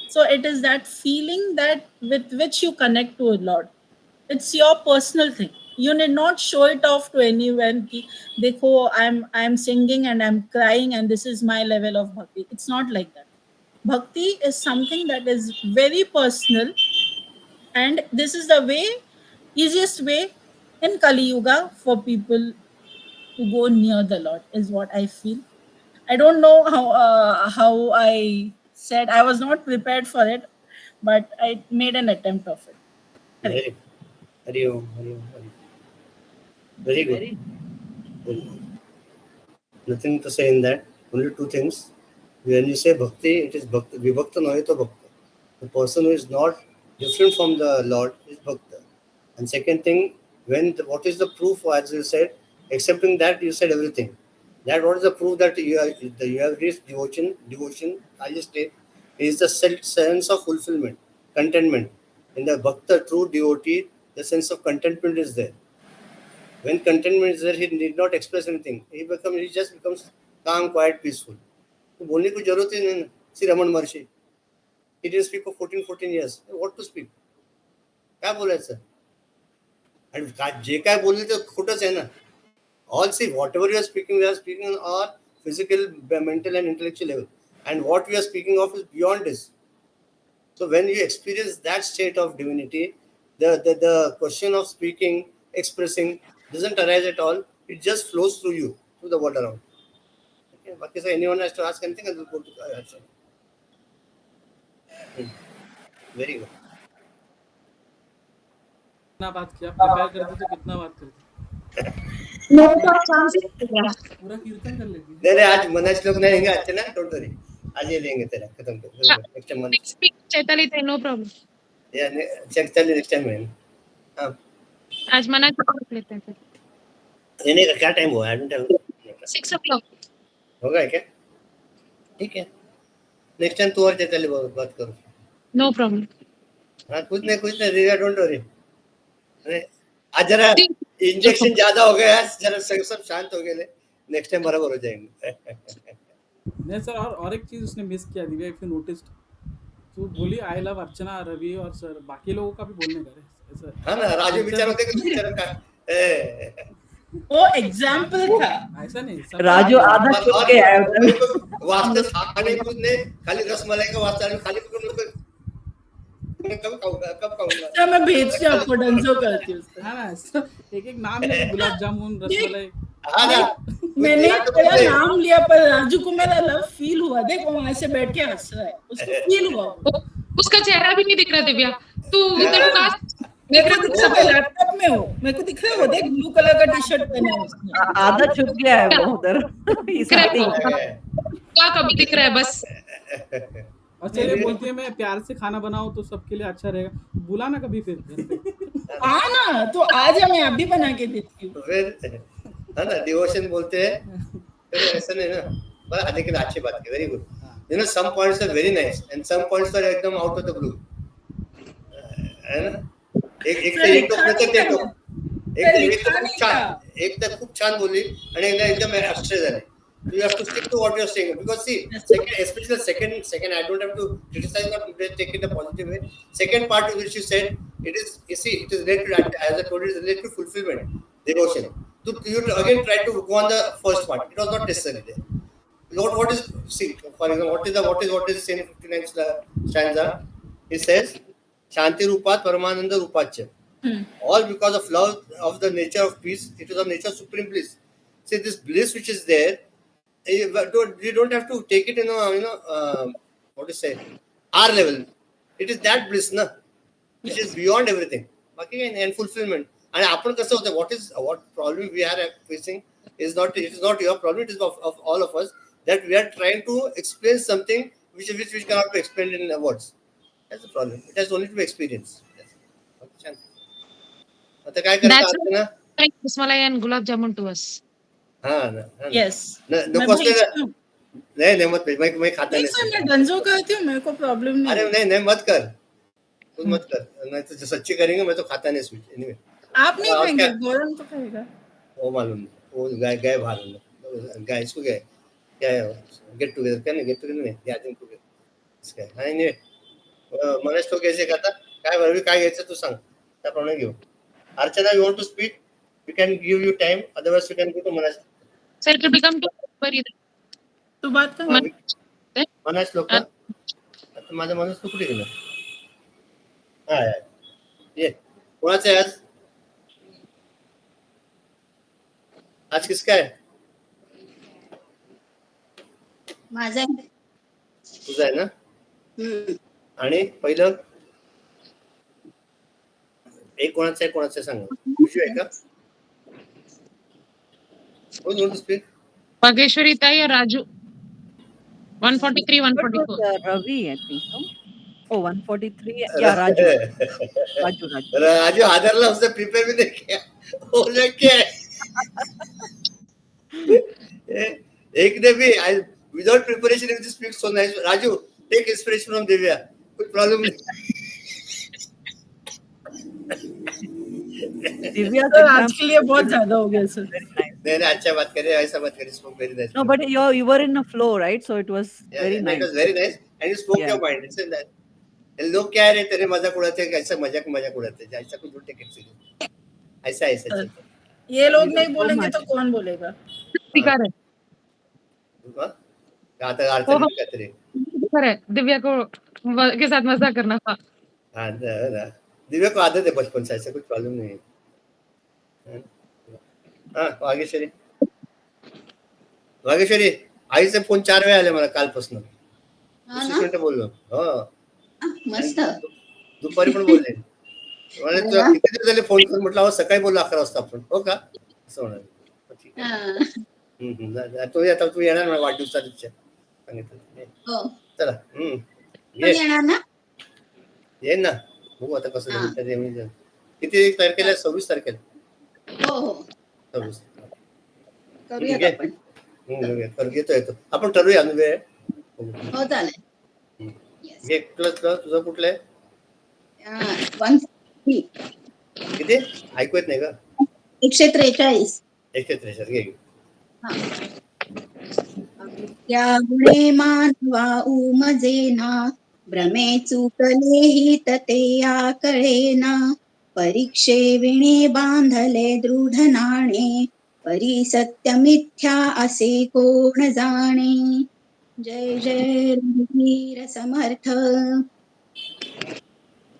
So it is that feeling that with which you connect to a Lord. It's your personal thing. You need not show it off to anyone. Dekho, I'm singing and I'm crying and this is my level of bhakti. It's not like that. Bhakti is something that is very personal, and this is the easiest way in Kali Yuga for people to go near the Lord, is what I feel. I don't know how I said. I was not prepared for it, but I made an attempt of it. Hare. Very, Hari Om, Hari Om, Hari Om. Very good. Very good. Nothing to say in that. Only two things. When you say bhakti, it is bhakti. Vibhakta nohito bhakta. The person who is not different from the Lord is bhakta. And second thing, what is the proof? As you said, accepting that you said everything. That what is the proof that you have reached devotion, highest state, is the sense of fulfillment, contentment. In the bhakta, true devotee, the sense of contentment is there. When contentment is there, he need not express anything. He just becomes calm, quiet, peaceful. तो बोलने की जरूरत ही नहीं. श्री रमन महर्षि, he didn't speak for 14 years. What to speak? क्या बोलायचं? आणि जे काय बोलले ते खोटंच आहे ना. All see, whatever we are speaking on our physical, mental and intellectual level. And what we are speaking of is beyond this. So when you experience that state of divinity, the question of speaking, expressing doesn't arise at all. It just flows through you, through the world around. Okay, Bhakti, so anyone has to ask anything, and we'll go to answer. Very good. कितना बात किया, prepare करते तो कितना बात करते, पूरा कीर्तन कर लेती. नहीं आज मनाच लोग नहीं रहेंगे अच्छे ना, डोंट वरी. आज ये लेंगे तेरा खत्म कर. Next month. Next week, Chaitali, no problem. या चेक चल नेक्स्ट टाइम में. हां आज मना कर लेते हैं. लेने का क्या टाइम हुआ? I don't have. 6 o'clock. होगा क्या? ठीक है. नेक्स्ट टाइम तू और चैतन्य बात करो. No problem. हाँ कुछ नहीं रिया, डोंट वरी. आज जरा इंजेक्शन ज्यादा हो गया है, जरा सब शांत हो गए. नेक्स्ट टाइम बराबर हो जाएंगे. नहीं सर, और एक चीज उसने मिस किया दिव्या, इफ यू नोटिस्ड, तो बोली आई लव अर्चना, रवि और सर, बाकी लोगों का भी बोलने का है. हाँ ना, राजू विचार होते कि विचार का वो एग्जाम्पल था. ऐसा नहीं, राजू आधा छुप के आया वास्ते खाने कुछ नहीं, खाली रसमलाई का वास्ता नहीं, खाली कब खाऊंगा. मैं भेजती हूँ आपको, डंजो करती हूँ उसको. हाँ ना, एक नाम ले, गुलाब जामुन, रसमलाई. हाँ ना, मैंने तेरा नाम लिया पर राजू को मेरा लव फील हुआ. देखो वहां से बैठ के हंस रहा है, उसको फील हुआ. उसका चेहरा भी नहीं दिख रहा दिव्या. तू इधर का मेरे को दिख रहा है, लैपटॉप में हो, मेरे को दिख रहा है. वो देख, ब्लू कलर का टी शर्ट पहना है उसने. आधा छुप गया है वो उधर. क्या कभी दिख रहा है बस. अच्छा, ये बोलती है मैं प्यार से खाना बनाऊं तो सबके लिए अच्छा रहेगा. बुला ना कभी फिर. हाँ ना, तो आज मैं अभी बना के देती हूँ. फिर है ना, डिवोशन बोलते हैं. ऐसा नहीं ना, पर लेकिन अच्छी बात है. Very good. You know some points are very nice and some points are एकदम आउट ऑफ द ब्लू, है ना. एक तर खूप छान बोलली आणि एकदम आश्चर्य झाले. You have to stick to what you're saying, because see, especially second, I don't have to criticize or take it a positive way. Second part which you said, it is, you see, it is related, as I told you, it is related to fulfillment, devotion. You again try to go on the first part. It was not necessary there. What is, see, for example, what is in 59th stanza? It says, Shanti Rupat Paramananda Rupachya. All because of love of the nature of peace. It is of nature of supreme bliss. See, this bliss which is there, you don't have to take it in a, what to say, our level. It is that bliss, na, which is beyond everything. Okay, and fulfillment. And आपण कसं होतं, what problem we are facing is not, it is not your problem, it is of all of us, that we are trying to explain something which cannot be explained in words. That's the problem. It has only to be experienced. Yes. Okay, आता काय करायचं ना, Rasmalai and gulab jamun to us. हाँ ना, Yes. नको असलेलं नहीं मत मैं खाता नहीं सर, मैं डंजो करती हूँ, मेरे को प्रॉब्लम नहीं। अरे नहीं मत कर, तू मत कर, नहीं तो सच्ची करेंगे, मैं तो खाता नहीं स्वीट। एनीवे आप नहीं खाएंगे, गौरव तो खाएगा। वो मालूम नहीं, वो गए बाहर, गए इसको गए क्या है, गेट टुगेदर क्या नहीं, गेट टुगेदर नहीं, गॅदरिंग टुगेदर इसका है। हाँ एनीवे मनेश तो कैसे खाता, काय बरं काय घ्यायचं तू सांग, त्याप्रमाणे घेऊ। अर्चना, you want to speak? We can give you time, otherwise we can go to Manash. Sir, it will become too very. तू बात कर। मनास लोक आता माझा माणूस तू कुठे गेला? हा ये कोणाचं आहे आज किसका आहे? माझा आहे। तुझा आहे ना? आणि पहिलं एक कोणाचं आहे सांगा, विषय आहे का? कोण बोलतो speak? Bhageshwari Tai or Raju? 143, 144. Ravi, I think so. Oh, 143. Yeah, Raju. Raju हादरला, उसने प्रिपेयर भी नहीं किया, बोला क्या एक ने भी without preparation if speak so nice. Raju, take inspiration from Divya, कोई प्रॉब्लम नहीं। Divya, आज के लिए बहुत ज्यादा हो गया सर। नहीं अच्छा बात करे, ऐसा बात करे, spoke very nice. No, but you were in a flow, right? So it was very nice. It was very nice and you spoke your mind. It's that लोग क्या है, तेरे मजाक उड़ाते हैं, ऐसा मजाक उड़ाते हैं, ऐसा कुछ उल्टे कैसे, ऐसा ये लोग नहीं बोलेंगे तो कौन बोलेगा? स्पीकर है, आता अर्चना भी कहते रहे, स्पीकर है, दिव्या को के साथ मजाक करना था। हाँ दिव्या को आदत है बचपन से, ऐसा कुछ प्रॉब्लम नहीं है। हाँ भाग्यश्वरी आईचे फोन 4 वेळा आले मला कालपासून, बोललो हो मस्त, दुपारी पण बोलले, किती दिवस झाले फोन करून, म्हटलं सकाळी बोललो 11 वाजता आपण, हो का असं म्हणाले। ठीक आहे, तू येणार ना वाढदिवसा दिवशी सांगितलं, चला येणार ना, येईन ना, बघू आता कसं किती तारखेला, 26 तारखेला, हो 26 करूया आपण, येतो आपण ठरवूया वेळ, हो चालेल। तुझं कुठलं आहे? 143 किती ऐकू येत नाही का? 143 घे। त्या गुणे मानवा उमजेना, भ्रमे चुकले हि तते या कळेना, परीक्षे विणे बांधले दृढ नाणे, परी सत्य मिथ्या असे कोण जाणे। जय जय रघुवीर समर्थ।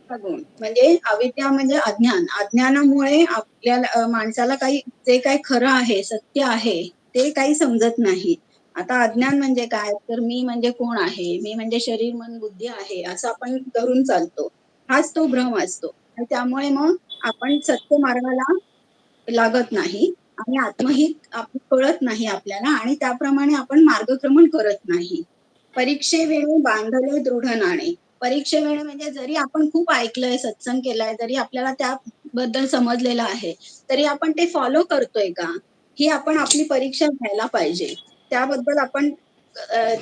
म्हणजे अविद्या म्हणजे अज्ञान, अज्ञानामुळे आपल्याला माणसाला काही जे काही खरं आहे, सत्य आहे ते काही समजत नाही। आता अज्ञान म्हणजे काय, तर मी म्हणजे कोण आहे, मी म्हणजे शरीर मन बुद्धी आहे असं आपण करून चालतो, हाच तो भ्रम असतो। त्यामुळे मग आपण सत्य मार्गाला लागत नाही आणि आत्महित कळत नाही आपल्याला, आणि त्याप्रमाणे आपण मार्गक्रमण करत नाही। परीक्षे वेळी बांधले दृढ नाणे, परीक्षे वेळी म्हणजे जरी आपण खूप ऐकलंय, सत्संग केलाय, जरी आपल्याला त्याबद्दल समजलेलं आहे, तरी आपण ते फॉलो करतोय का, ही आपण आपली परीक्षा घ्यायला पाहिजे। त्याबद्दल आपण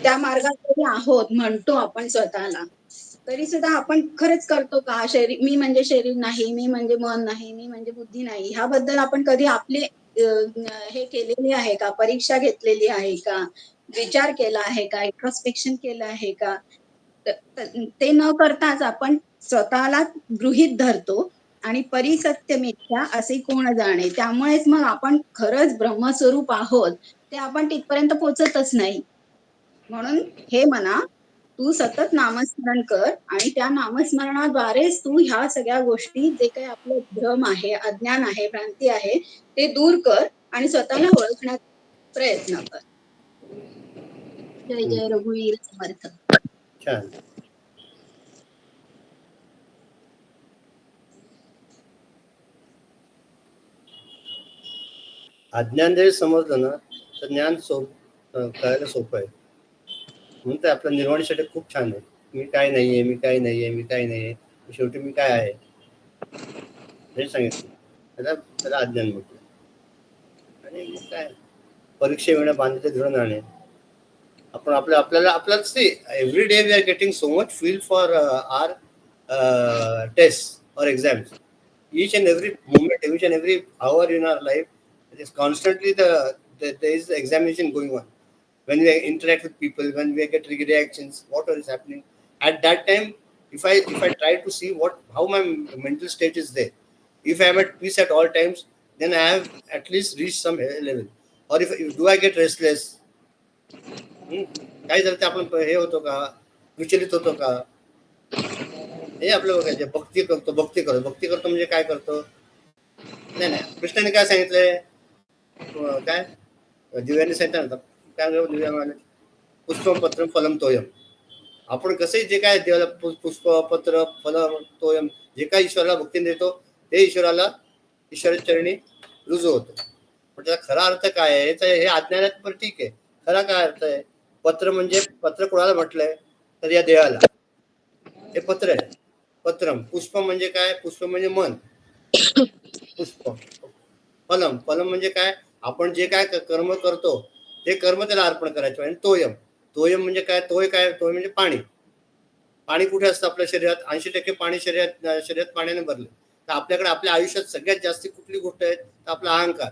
त्या मार्गात जरी आहोत म्हणतो आपण स्वतःला, तरी सुद्धा आपण खरंच करतो का? मी म्हणजे शरीर नाही, मी म्हणजे मन नाही, मी म्हणजे बुद्धी नाही, ह्याबद्दल आपण कधी आपले हे केलेली आहे का, परीक्षा घेतलेली आहे का, विचार केला आहे का, इंट्रोस्पेक्शन केलं आहे का, ते न करताच आपण स्वतःला गृहीत धरतो आणि परिसत्य मिथ्या असे कोण जाणे. त्यामुळेच मग आपण खरंच ब्रह्मस्वरूप आहोत ते आपण तिथपर्यंत पोहोचतच नाही. म्हणून हे म्हणा, तू सतत नामस्मरण कर आणि त्या नामस्मरणाद्वारेच तू ह्या सगळ्या गोष्टी, जे काही आपलं भ्रम आहे, अज्ञान आहे, भ्रांती आहे, ते दूर कर आणि स्वतःला ओळखण्याचा प्रयत्न कर. जय जय रघुवीर समर्थ. छान. अज्ञान जरी समजलं ना तर ज्ञान कळायला सोपं आहे. म्हणून ते आपल्या निर्वाणीसाठी खूप छान आहे. मी काय नाहीये, मी काय नाहीये, मी काय नाहीये, शेवटी मी काय आहे हे सांगितलं. त्याला अज्ञान म्हटलं. आणि मग काय परीक्षे वेळा बांधले धरण आणणे. आपण आपल्याला see every day we are getting so much feel for our test और exams. Each and every moment, each and every hour in our life, it is constantly there is the examination going on. When we interact with people, when we get reactions, whatever is happening at that time, if I try to see how my mental state is there, if I am at peace at all times, then I have at least reached some level. Or if do I get restless, काय झालं, आपण हे होतो का, विचलित होतो का, हे आपलं बघायचं. भक्ती करतो म्हणजे काय करतो. नाही कृष्णाने काय सांगितलंय, काय दिव्याने सांगितलं, काय दिव्या पुष्पम पत्रम फलम तोयम. आपण कसंही जे काय देवाला पुष्प पत्र फलम तोयम जे काय ईश्वराला भक्ती देतो ते ईश्वराच्या चरणी रुजू होतो. पण त्याचा खरा अर्थ काय आहे हे अज्ञानात पण ठीक आहे. खरा काय अर्थ आहे, पत्र म्हणजे पत्र कोणाला म्हटलंय तर या देवाला हे पत्र आहे. पत्रम. पुष्प म्हणजे काय, पुष्प म्हणजे मन. पुष्प. फलम म्हणजे काय, आपण जे काय कर्म करतो ते कर्म त्याला अर्पण करायचं. आणि तोयम म्हणजे काय, तोय म्हणजे पाणी कुठे असतं आपल्या शरीरात, 80% पाणी शरीरात पाण्याने भरलं. तर आपल्याकडे आपल्या आयुष्यात सगळ्यात जास्त कुठली गोष्ट आहे तर आपला अहंकार.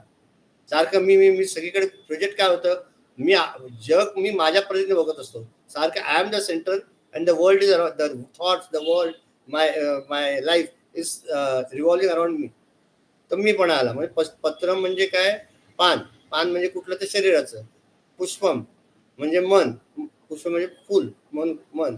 सारखं मी सगळीकडे प्रोजेक्ट काय होतं, मी माझ्या पद्धतीने बघत असतो सारखं. I am the centre and the world is the thoughts, the world, my life is revolving around me. तर मी पण आला. म्हणजे पत्रम म्हणजे काय, पान म्हणजे कुठलं तर शरीराचं. पुष्पम म्हणजे मन, पुष्प म्हणजे फुल, मन.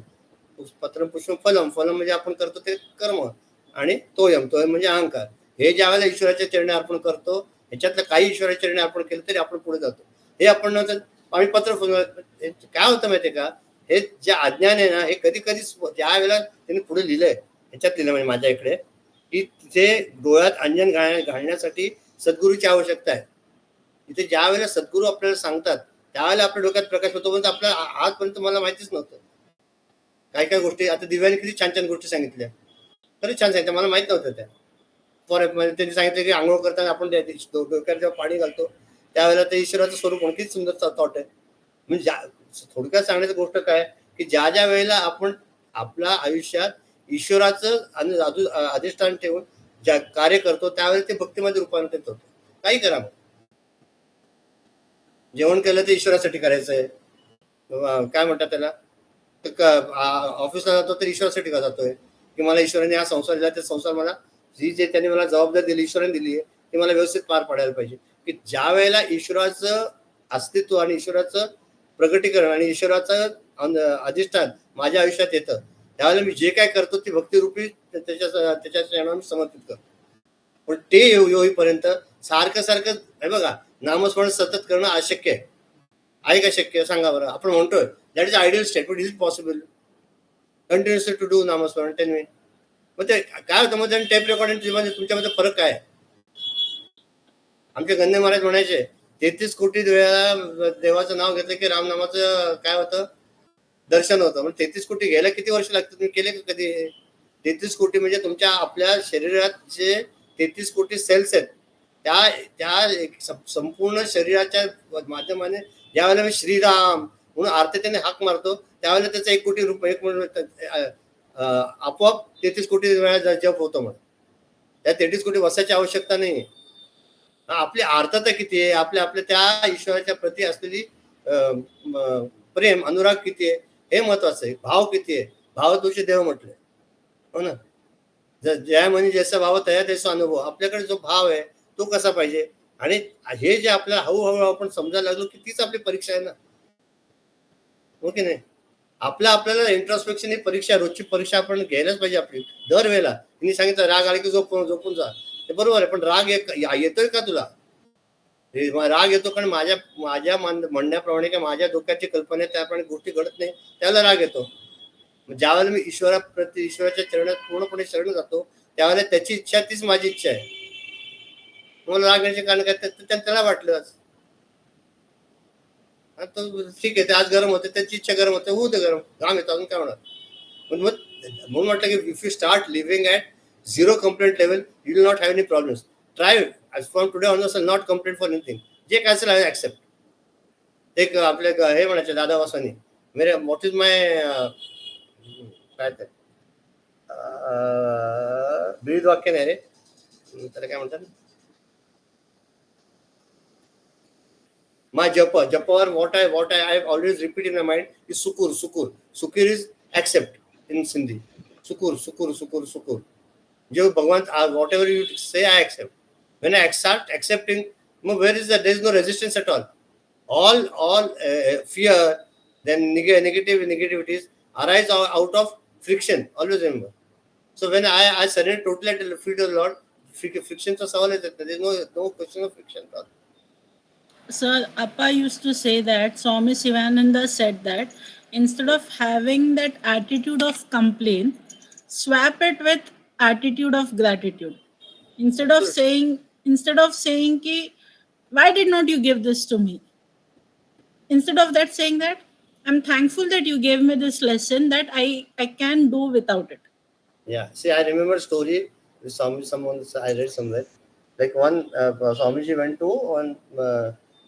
पत्रम पुष्प फलम म्हणजे आपण करतो ते कर्म. आणि तोयम म्हणजे अहंकार. हे ज्या वेळेला ईश्वराच्या चरणी अर्पण करतो, ह्याच्यातलं काही ईश्वराच्या चरणी अर्पण केलं तरी आपण पुढे जातो. हे आपण नंतर आम्ही पत्र काय होतं माहितीये का, हे जे अज्ञान आहे ना, हे कधी ज्या वेळेला त्यांनी पुढे लिहिलंय, ह्याच्यात लिहिलं म्हणजे माझ्या इकडे, की तिथे डोळ्यात अंजन घालण्यासाठी सद्गुरूची आवश्यकता आहे. इथे ज्या वेळेला सद्गुरू आपल्याला सांगतात त्यावेळेला आपल्या डोक्यात प्रकाश होतो. पण आपल्या आजपर्यंत मला माहितीच नव्हतं काय गोष्टी. आता दिव्याने किती छान गोष्टी सांगितल्या, खरंच छान सांगितलं, मला माहित नव्हतं त्या. त्यांनी सांगितलं की आंघोळ करताना आपण डोक्यात जेव्हा पाणी घालतो त्यावेळेला ते ईश्वराचं स्वरूप किती सुंदर थॉट आहे. म्हणजे थोडक्यात सांगण्याची गोष्ट काय की ज्या वेळेला आपण आपल्या आयुष्यात ईश्वराचं अधिष्ठान ठेवून ज्या कार्य करतो त्यावेळेला ते भक्तीमध्ये रूपांतरित होतं. काही करा, जेवण केलं तर ईश्वरासाठी करायचंय, काय म्हणतात त्याला, ऑफिसला जातो तर ईश्वरासाठी का जातोय, की मला ईश्वराने हा संसार दिला, ते संसार मला जे त्यांनी मला जबाबदारी दिली, ईश्वराने दिली आहे, ती मला व्यवस्थित पार पाडायला पाहिजे. की ज्या वेळेला ईश्वराचं अस्तित्व आणि ईश्वराचं प्रगटीकरण आणि ईश्वराचं अधिष्ठान माझ्या आयुष्यात येतं, त्यावेळेला मी जे काय करतो ती भक्तिरूपी त्याच्या मी समर्पित करतो. पण ते होईपर्यंत सारखं हे बघा, नामस्मरण सतत करणं अशक्य आहे का शक्य, सांगा बरं. आपण म्हणतोय that is ideal state, but is it possible continuously to do नामस्मरण 10 मिनिट? मग ते काय होतं, मग टेप रेकॉर्डिंग मध्ये तुमच्यामध्ये फरक काय? आमचे गंधे महाराज म्हणायचे 33 कोटी वेळा देवाचं नाव घेतलं की रामनामाचं काय होतं, दर्शन होतं. म्हणजे 33 कोटी घ्यायला किती वर्ष लागतात, तुम्ही केले का कधी? 33 कोटी म्हणजे तुमच्या आपल्या शरीरात जे 33 कोटी सेल्स आहेत त्या संपूर्ण शरीराच्या माध्यमाने ज्यावेळेला मी श्रीराम म्हणून आर्ततेने हाक मारतो त्यावेळेला त्याचा 1 कोटी रुपये आपोआप 33 कोटी वेळा जप होतो. मग त्या 33 कोटी वसाची आवश्यकता नाही. आपली आर्थता किती आहे, आपल्या आपल्या त्या ईश्वराच्या प्रती असलेली प्रेम अनुराग किती आहे हे महत्वाचं आहे. भाव किती आहे, भाव तुझे देव म्हटले हो ना. ज्या म्हणजे जसा भाव तया त्याचा अनुभव. आपल्याकडे जो भाव आहे तो कसा पाहिजे, आणि हे जे आपल्याला हळूहळू आपण समजायला लागलो की तीच आपली परीक्षा आहे ना, हो की नाही. आपल्याला इंट्रोस्पेक्शन ही परीक्षा, रोजची परीक्षा आपण घ्यायलाच पाहिजे आपली. दरवेळेला तिने सांगितलं राग आला की झोपून जा, ते बरोबर आहे. पण राग येतोय का तुला, राग येतो कारण माझ्या म्हणण्याप्रमाणे किंवा माझ्या डोक्याची कल्पना त्याप्रमाणे गोष्टी घडत नाही, त्याला राग येतो. ज्यावेळेला मी ईश्वराच्या चरणात पूर्णपणे शरण जातो, त्यावेळेला त्याची इच्छा तीच माझी इच्छा आहे. मला राग येण्याचे कारण काय, त्याला वाटलं ठीक आहे, ते आज गरम होते, त्याची इच्छा गरम होते, होऊ दे गरम, घाम येतो, अजून काय होणार. म्हणून म्हटलं की if you start living at zero complaint level, you will not have any problems. Try from today onwards not complaint for anything. जे काय असेल आय ॲक्सेप्ट. एक आपले हे म्हणायचे दादा वासानी, मेरे व्हॉट इज माय काय ते ब्रीद वाक्य नाही रे, त्याला काय म्हणतात, my japa or what I always repeat in my mind is sukur is accept in Sindhi. Sukur. Jo Bhagwan, whatever you say I accept. When I start accepting, where is that? There is no resistance at all. All fear, then negativities arise out of friction. Always remember. So when I surrender totally at the feet of the Lord, friction to solve it. There is no question of friction at all. Sir, Appa used to say that, Swami Sivananda said that instead of having that attitude of complaint, swap it with attitude of gratitude. Instead of saying ki, why did not you give this to me? Instead of that, saying that I'm thankful that you gave me this lesson that I can do without it. Yeah, see, I remember a story with someone I read somewhere. Like one Swamiji went to one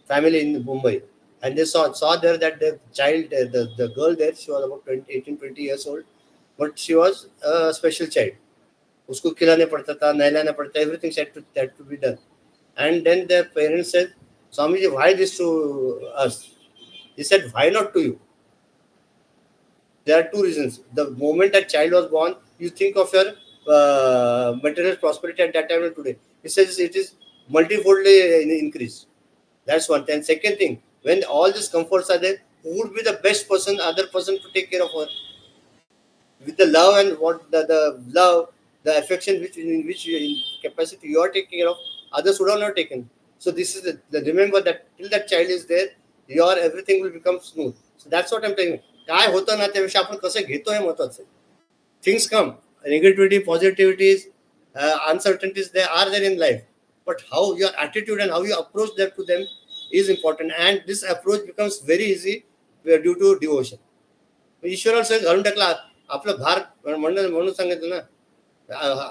family in Mumbai, and they saw there that the child, the girl there, she was about 18-20 years old, but she was a special child. Usko खिलाने पड़ता था, नहलाना पड़ता, everything had to be done. And then their parents said, Swamiji, why this to us? He said, why not to you? There are two reasons. The moment that child was born, you think of your material prosperity at that time and today. He says it is multifoldly increased. That's one thing. Second thing, when all these comforts are there, who would be the best other person to take care of her? With the love and what the love, the affection which in capacity you are taking care of, others would have not taken. So this is remember that till that child is there, your everything will become smooth. So that's what I'm telling you. काय होतं ना त्याविषयी आपण कसं घेतो हे महत्वाचं आहे. Things come, negativity, positivities, uncertainties, they are there in life, but how your attitude and how you approach them to them is important, and this approach becomes very easy due to devotion. ईश्वराला घालून टाकला आपला भार, म्हणून सांगितलं ना,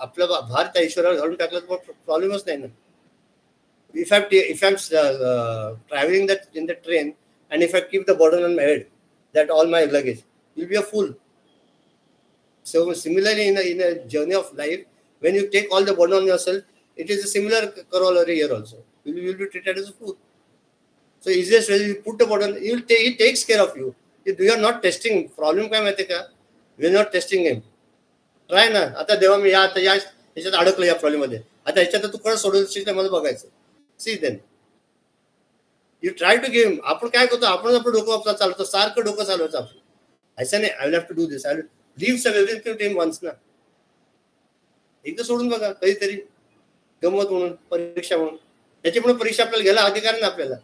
आपला भार त्या ईश्वराला घालून टाकला तर प्रॉब्लेमच नाही ना. If I'm traveling in the train, and if I keep the burden on my head, that all my luggage, you'll be a fool. So similarly, in a journey of life, when you take all the burden on yourself, it is a similar corollary here also. You will be treated as a fool. So easiest way, you put the burden, he takes care of you. You are not testing. Problem काय माहिती का? We are not testing him. Try ना. आता देवा मी याच्यात अडकलो या problem मध्ये. आता याच्यात तू कसं सोडवशील मला बघायचं. See then. You try to give him. आपण काय करतो, आपण आपलं डोकं आपलं चालवतो, सारखं डोकं चालवायचं आपलं. ऐसा नाही, I will have to do this. I will leave some everything to him once ना. एकदा सोडून बघा कधीतरी, गमत म्हणून, परीक्षा म्हणून. त्याची पण परीक्षा आपल्याला घ्यायला अधिकार ना आपल्याला.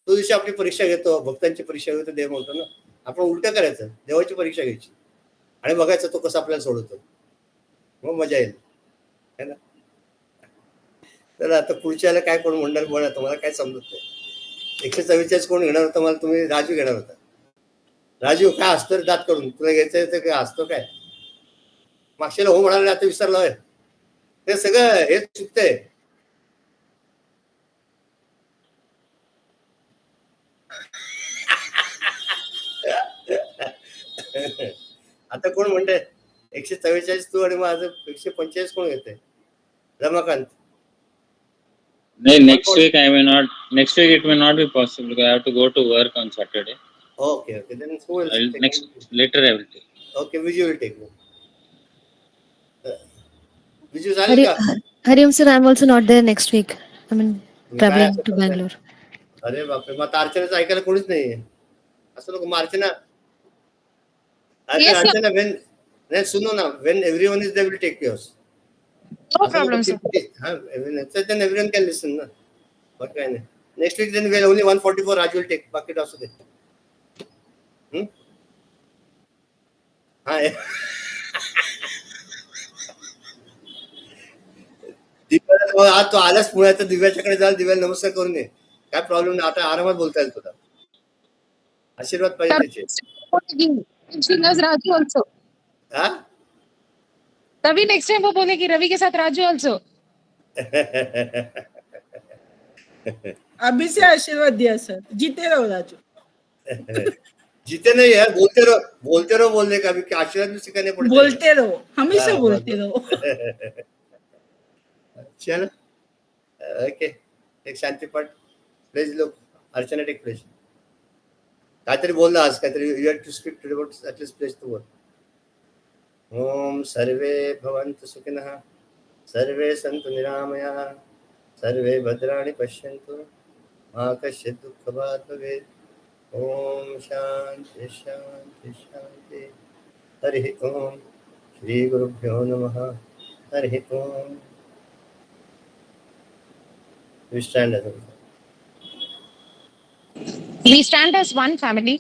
तो दिवशी आपली परीक्षा घेतो, भक्तांची परीक्षा घेतो, देव म्हणतो ना, आपण उलटं करायचं, देवाची परीक्षा घ्यायची आणि बघायचं तो कसा आपल्याला सोडवतो, मग मजा येईल है ना. तर आता पुढच्याला काय कोण म्हणणार बोला, तुम्हाला काय समजत नाही. 144 कोण घेणार होता मला, तुम्ही राजू घेणार होता. राजू काय असतो दात करून, तुला घ्यायचं तर काय असतो काय, मागच्याला हो म्हणाले आता विसरलं आहे, ते सगळं हे चुकतंय. आता कोण म्हणते 144 तू आणि माझं 145 कोण घेते, Ramakant No, next week I may not. Next week it may not be possible because I have to go to work on Saturday. Okay. Then who will take? Later I will take. Okay, Viju will take. Viju चालेल का? Hariom sir, I'm also not there next week. I mean, traveling to Bangalore. अरे बापरे, मग अर्चनाचं ऐकायला कोणीच नाहीये. असं नको. मग अर्चना Yes, sir. when सुनो ना, when everyone is there, will take yours. No problem, sir. Then everyone can listen ना. But काय नाही. Next week then we'll only 144 Raju will take. बाकी असू दे. हा. दिव्याला आज तो आलास पुण्यात, दिव्याच्याकडे जाल, दिव्याला नमस्कार करून ये. काय प्रॉब्लेम नाही, आता आरामात बोलता येईल तुला. आशीर्वाद पाहिजे त्याचे. She loves Raju also. हाँ? तभी नेक्स्ट टाइम वो बोलेगी रवि के साथ राजू ऑल्सो. अभी से आशीर्वाद दिया सर, जीते रहो राजू. जीते नहीं यार, बोलते रहो बोलने का, अभी आशीर्वाद भी सिखाने पड़ते. बोलते रहो, हमेशा बोलते रहो. चलो, ओके. एक शांती पाठ प्लीज. लोक अर्चना टेक प्लीज. काहीतरी बोलला आज, काहीतरी you have to speak to about at least please two word. ओम सर्वे भवन्तु सुखिनः, सर्वे सन्तु निरामयाः, सर्वे भद्राणि पश्यन्तु, मा कश्चित् दुःखभाग् भवेत्. ओम शांति शांति शांति. हरि ओम. श्री गुरुभ्यो नमः. हरि ओम. We stand as one. We stand as one family,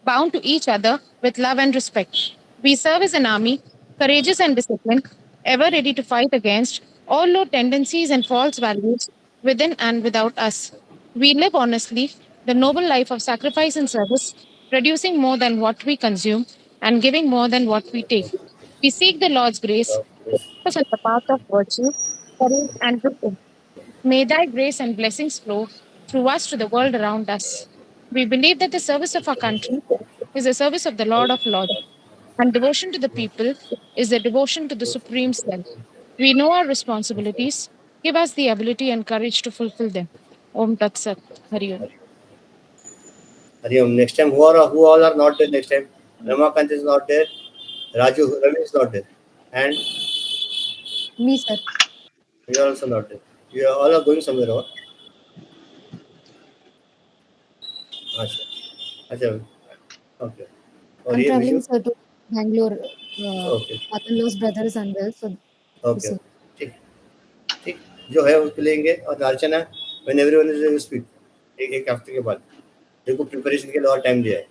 bound to each other with love and respect. We serve as an army, courageous and disciplined, ever ready to fight against all low tendencies and false values within and without us. We live honestly, the noble life of sacrifice and service, producing more than what we consume and giving more than what we take. We seek the Lord's grace, to keep us on the path of virtue, courage, and wisdom. May thy grace and blessings flow through us to the world around us. We believe that the service of our country is the service of the Lord of Lords, and devotion to the people is the devotion to the Supreme Self. We know our responsibilities. Give us the ability and courage to fulfill them. Om Tat Sat. Hari Om. Hari Om. Next time, who all are not there next time? Ramakant is not there. Ravi is not there. And? Me, sir. You are also not there. You are all going somewhere, or? Achha. Okay. I'm traveling, sir, to Bangalore. Okay. Father-in-law's brother is unwell, so. Okay. ठीक. जो है उसको लेंगे. और अर्चना, when everyone is there, you speak. एक हफ्ते के बाद. देखो प्रिपरेशन के लिए और टाइम दिया है.